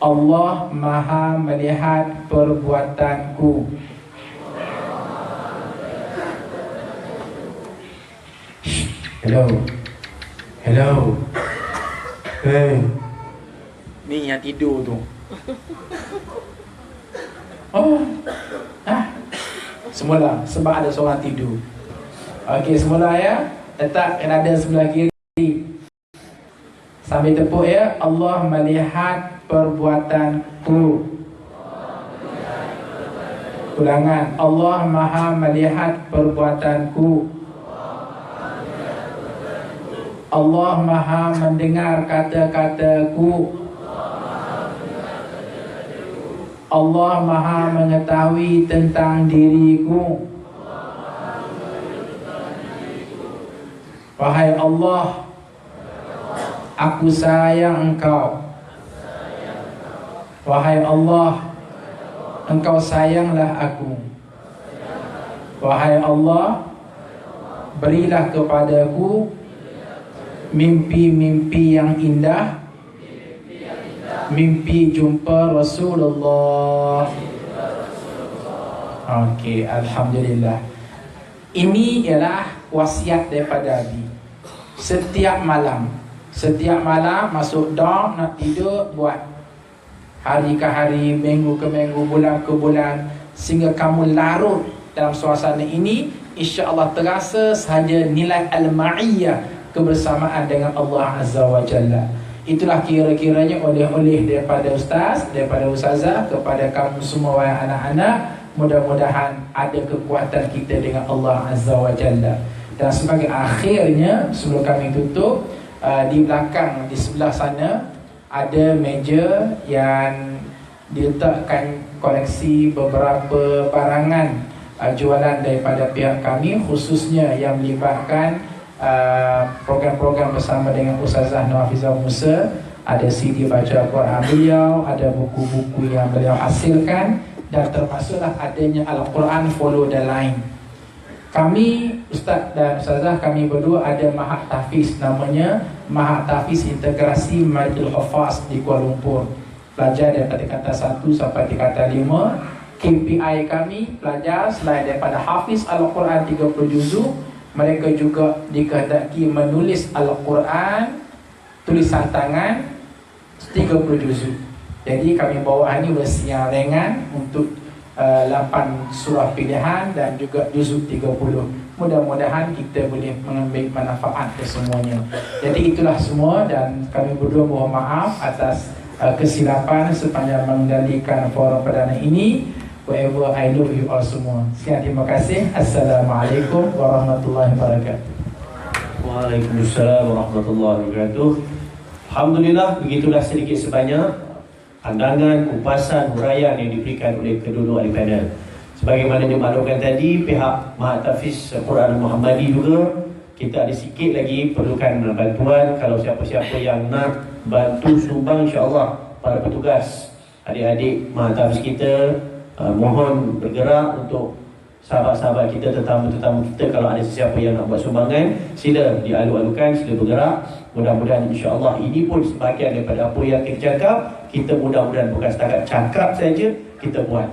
Allah Maha melihat perbuatanku. Hello. Hey. Ni yang tidur tu. Oh. Semula sebab ada seorang tidur. Okey, semula ya. Letak dada sebelah kiri. Sambil tepuk, ya. Allah melihat perbuatanku. Ulangan. Allah Maha melihat perbuatanku. Allah Maha mendengar kata-kataku. Allah Maha mengetahui tentang diriku. Wahai Allah, aku sayang Engkau. Wahai Allah, Engkau sayanglah aku. Wahai Allah, berilah kepadaku mimpi-mimpi yang indah, mimpi jumpa Rasulullah. Okey, alhamdulillah. Ini ialah wasiat daripada Abi. Setiap malam masuk dorm nak tidur, buat hari ke hari, minggu ke minggu, bulan ke bulan, sehingga kamu larut dalam suasana ini. InsyaAllah terasa sahaja nilai al-ma'iyah, kebersamaan dengan Allah Azza wa Jalla. Itulah kira-kiranya oleh-oleh daripada Ustaz, daripada Ustazah kepada kamu semua wahai anak-anak. Mudah-mudahan ada kekuatan kita dengan Allah Azza wa Jalla. Dan sebagai akhirnya, sebelum kami tutup, di belakang, di sebelah sana ada meja yang diletakkan koleksi beberapa barangan jualan daripada pihak kami, khususnya yang melibatkan program-program bersama dengan Ustazah Nur Hafizah Musa. Ada CD baca Quran beliau, ada buku-buku yang beliau hasilkan, dan termasuklah adanya Al-Quran Follow the Line. Kami, Ustaz dan Ustazah, kami berdua ada Mahat Tahfiz, namanya Mahat Tahfiz Integrasi Madul Hafaz di Kuala Lumpur. Pelajar daripada tingkatan 1 sampai tingkatan 5. KPI kami, pelajar selain daripada Hafiz Al-Quran 30 juzuk, mereka juga dikehendaki menulis Al-Quran tulisan tangan 30 juzuk. Jadi kami bawa ini versi yang ringan untuk 8 surah pilihan dan juga juzuk 30. Mudah-mudahan kita boleh mengambil manfaat kesemuanya. Jadi itulah semua, dan kami berdua mohon maaf atas kesilapan sepanjang mengendalikan forum perdana ini. Whatever, I love you all semua. Sekian, terima kasih. Assalamualaikum warahmatullahi wabarakatuh. Waalaikumsalam warahmatullahi wabarakatuh. Alhamdulillah, begitulah sedikit sebanyak pandangan, kupasan, huraian yang diberikan oleh kedua-dua ahli panel. Sebagaimana dimaklumkan tadi, pihak Mahatafis Quran Muhammadi juga, kita ada sikit lagi perlukan bantuan. Kalau siapa-siapa yang nak bantu sumbang, insya-Allah para petugas, adik-adik Mahatafis kita, mohon bergerak untuk sahabat-sahabat kita, tetamu-tetamu kita. Kalau ada sesiapa yang nak buat sumbangan, sila dialu-alukan, sila bergerak. Mudah-mudahan insya-Allah ini pun sebahagian daripada apa yang kita cakap. Kita mudah-mudahan bukan setakat cakap saja, kita buat.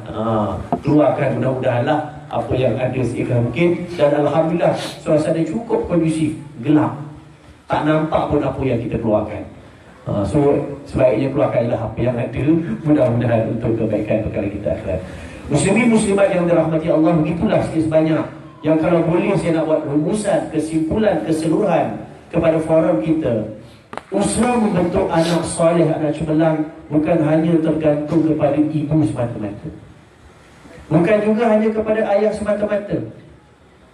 Keluarkan mudah-mudahanlah apa yang ada seikra mungkin. Dan Alhamdulillah, suasana cukup kondusif, gelap, tak nampak pun apa yang kita keluarkan. So sebaiknya keluarkanlah apa yang ada, mudah-mudahan untuk kebaikan perkara kita akhirat. Muslimin muslimat yang dirahmati Allah, begitulah sikit sebanyak yang kalau boleh saya nak buat rumusan, kesimpulan, keseluruhan kepada forum kita. Usaha membentuk anak soleh, anak cemerlang bukan hanya tergantung kepada ibu semata-mata, bukan juga hanya kepada ayah semata-mata,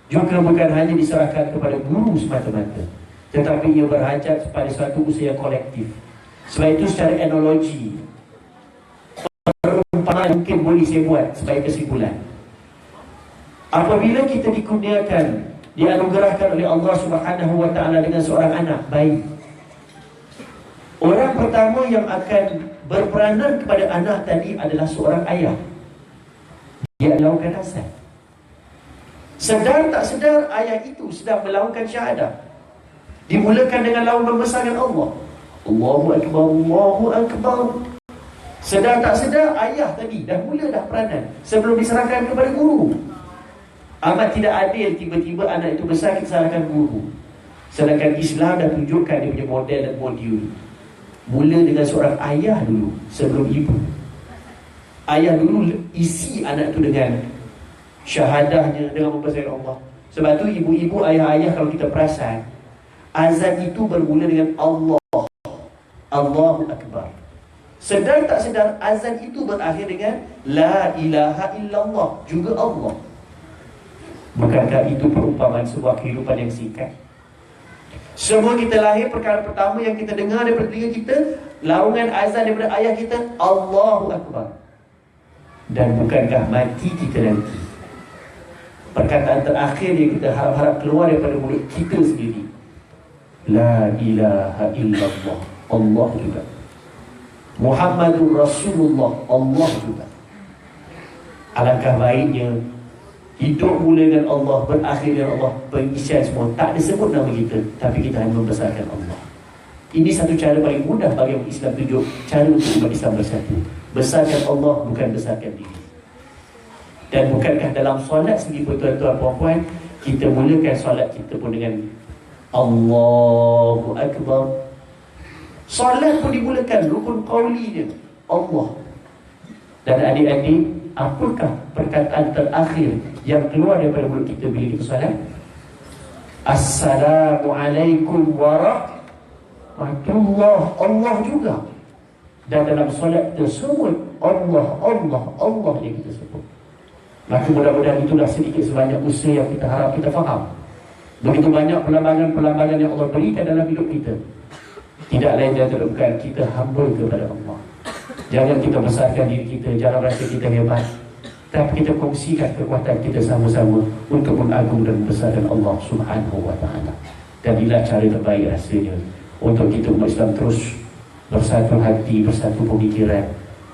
juga bukan hanya diserahkan kepada guru semata-mata, tetapi ia berhajat pada suatu usaha yang kolektif. Sebab itu secara analogi, perumpamaan mungkin boleh saya buat sebagai kesimpulan. Apabila kita dikurniakan, dianugerahkan oleh Allah Subhanahu wa taala dengan seorang anak bayi, orang pertama yang akan berperanan kepada anak tadi adalah seorang ayah. Dia melakukan asal. Sedar tak sedar, ayah itu sedang melakukan syahadah. Dimulakan dengan lawan membesarkan Allah. Allahu Akbar, Allahu Akbar. Sedar tak sedar, ayah tadi dah mula dah peranan sebelum diserahkan kepada guru. Amat tidak adil tiba-tiba anak itu besar kita serahkan guru. Sedangkan Islam dah tunjukkan dia punya model dan modul. Mula dengan seorang ayah dulu sebelum ibu. Ayah dulu isi anak itu dengan syahadahnya, dengan membesarkan Allah. Sebab tu ibu-ibu, ayah-ayah, kalau kita perasan, azan itu bermula dengan Allah, Allahu Akbar. Sedar tak sedar, azan itu berakhir dengan La ilaha illallah, juga Allah. Bukankah itu perumpamaan sebuah kehidupan yang singkat? Semua kita lahir, perkara pertama yang kita dengar daripada telinga kita, laungan azan daripada ayah kita, Allahu Akbar. Dan bukankah mati kita nanti, perkataan terakhir yang kita harap-harap keluar daripada mulut kita sendiri, La ilaha illallah, Allah juga. Muhammadur Rasulullah, Allah juga. Alangkah baiknya hidup mula dengan Allah, berakhir dengan Allah, pengisian semua tak disebut nama kita, tapi kita hanya membesarkan Allah. Ini satu cara paling mudah bagi umat Islam tunjuk cara untuk umat Islam bersatu. Besarkan Allah, bukan besarkan diri. Dan bukankah dalam solat sendiri pun, tuan-tuan puan-puan, kita mulakan solat kita pun dengan Allahu Akbar. Solat pun dimulakan rukun qawlinya Allah. Dan adik-adik, apakah perkataan terakhir yang keluar daripada mulut kita bila kita solat? Assalamualaikum warahmatullah, Allah juga. Dan dalam solat tersebut Allah, Allah, Allah yang kita sebut. Maka mudah-mudahan itulah sedikit sebanyak usaha yang kita harap kita faham. Begitu banyak pelambangan-pelambangan yang Allah berikan dalam hidup kita, tidak lain dan tidak bukan kita humble kepada Allah. Jangan kita besarkan diri kita, jangan rasa kita hebat, tapi kita kongsikan kekuatan kita sama-sama untuk mengagung dan membesarkan Allah Subhanahu wa ta'ala. Dan inilah cara terbaik rasanya untuk kita umat Islam terus bersatu hati, bersatu pemikiran,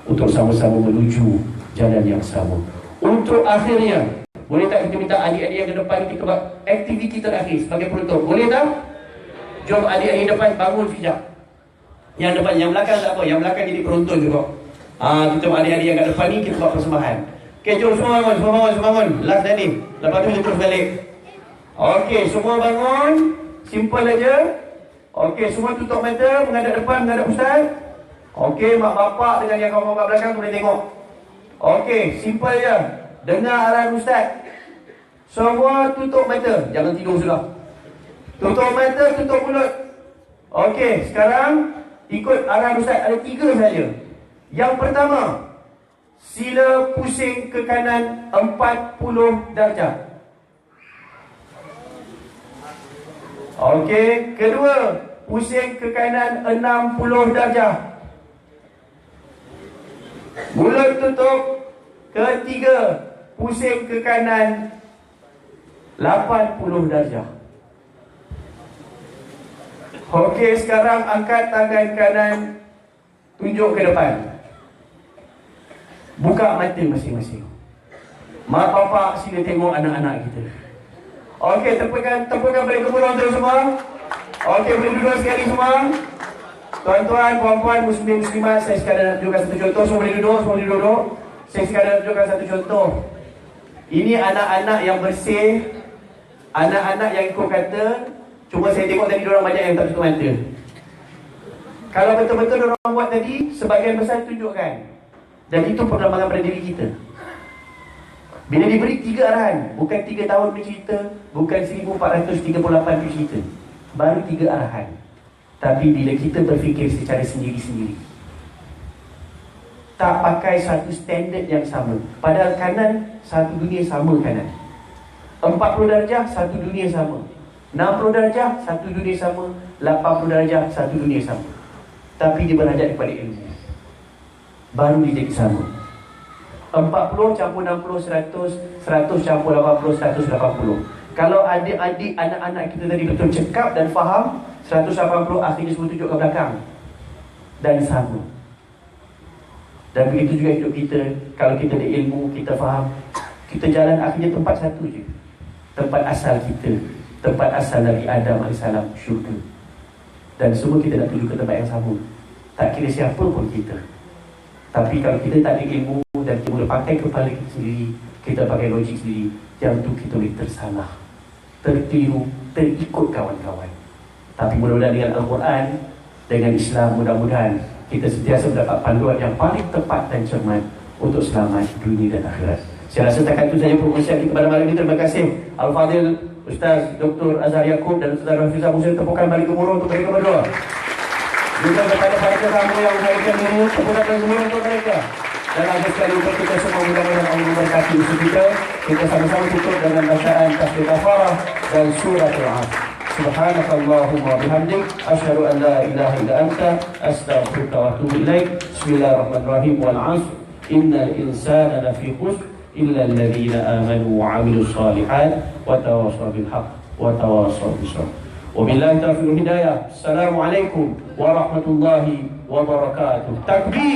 untuk sama-sama menuju jalan yang sama. Untuk akhirnya, boleh tak kita minta adik-adik yang ke depan kita buat aktiviti terakhir sebagai penutup? Boleh tak? Jom adik-adik depan bangun sekejap. Yang depan, yang belakang tak apa, yang belakang jadi penonton juga. Kita buat adik-adik yang kat depan ni, kita buat persembahan. Okey, jom semua bangun, semua bangun, semua bangun. Last tadi, lepas tu kita terus balik. Okey, semua bangun. Simple aja. Okey, semua tutup mata, menghadap depan, menghadap ustaz. Okey, mak bapak dengan yang kawan-kawan kat belakang boleh tengok. Okey, simple je. Dengar arahan ustaz. Semua tutup mata, jangan tidur sudah. Tutup mata, tutup mulut. Okey, sekarang ikut arahan ustaz, ada 3 saja. Yang pertama, Sila pusing ke kanan 40 darjah. Okey, kedua, pusing ke kanan 60 darjah. Mulut tutup. Ketiga, pusing ke kanan 80 darjah. Okey, sekarang angkat tangan kanan, tunjuk ke depan. Buka mata masing-masing. Mak bapak sila tengok anak-anak kita. Okey, tepukan balik kepulauan tu semua. Okey, boleh duduk sekali semua. Tuan-tuan, puan-puan, muslim muslimat, saya sekadar nak tunjukkan satu contoh. Semua boleh duduk. Saya sekadar tunjukkan satu contoh. Ini anak-anak yang bersih, anak-anak yang ikut kata. Cuma saya tengok tadi diorang banyak yang tak tutup mata. Kalau betul-betul diorang buat tadi, sebahagian besar tunjukkan. Dan itu perkembangan pada diri kita. Bila diberi 3 arahan, bukan 3 tahun bercerita, bukan 1438 bercerita, baru 3 arahan. Tapi bila kita berfikir secara sendiri-sendiri, tak pakai satu standard yang sama. Padahal kanan, satu dunia sama kanan. 40 darjah, satu dunia sama. 60 darjah, satu dunia sama. 80 darjah, satu dunia sama. Tapi dia berhajat kepada ilmu, baru dia jadi sama. 40 campur 60, 100. 100 campur 80, 180. Kalau adik-adik, anak-anak kita tadi betul cekap dan faham, 180 akhirnya semua tunjuk ke belakang dan sama. Dan begitu juga hidup kita. Kalau kita ada ilmu, kita faham, kita jalan akhirnya tempat satu je. Tempat asal kita, tempat asal Nabi Adam AS, syurga. Dan semua kita nak tuju ke tempat yang sama. Tak kira siapa pun kita. Tapi kalau kita tak ada ilmu dan kita boleh pakai kepala kita sendiri, kita pakai logik sendiri, yang tu kita boleh tersalah, tertiru, terikut kawan-kawan. Tapi mudah-mudahan dengan Al-Quran, dengan Islam, mudah-mudahan kita sentiasa mendapat panduan yang paling tepat dan cermat untuk selamat dunia dan akhirat. Saya rasa setakat itu saja perkongsian kita pada malam ini. Terima kasih Al-Fadhil Ustaz Dr. Azhar Yaakob dan Ustaz Hafizah Musa. Tepukan balik gemuruh untuk mereka berdua. Juga kepada para tetamu yang hadirkan ini, tepukan balik gemuruh untuk mereka. Dan akhir sekali untuk kita semua, mudah-mudahan Allah memberkati usaha kita. Kita sama-sama tutup dengan bacaan tasbih kafarah dan surah Al-Asr. Subhanakallahumma bihamdik, asyhadu an la ilaha illa anta, astaghfiruka wa atubu ilaik. Bismillahirrahmanirrahim. Wal 'asr, innal insana lafi khusr illa alladhina amanu wa 'amilus shalihat wa tawassaw bil haqq wa tawassaw bis sabr. Wabillahi taufiq wal hidayah. Assalamualaikum warahmatullahi wabarakatuh. Takbir.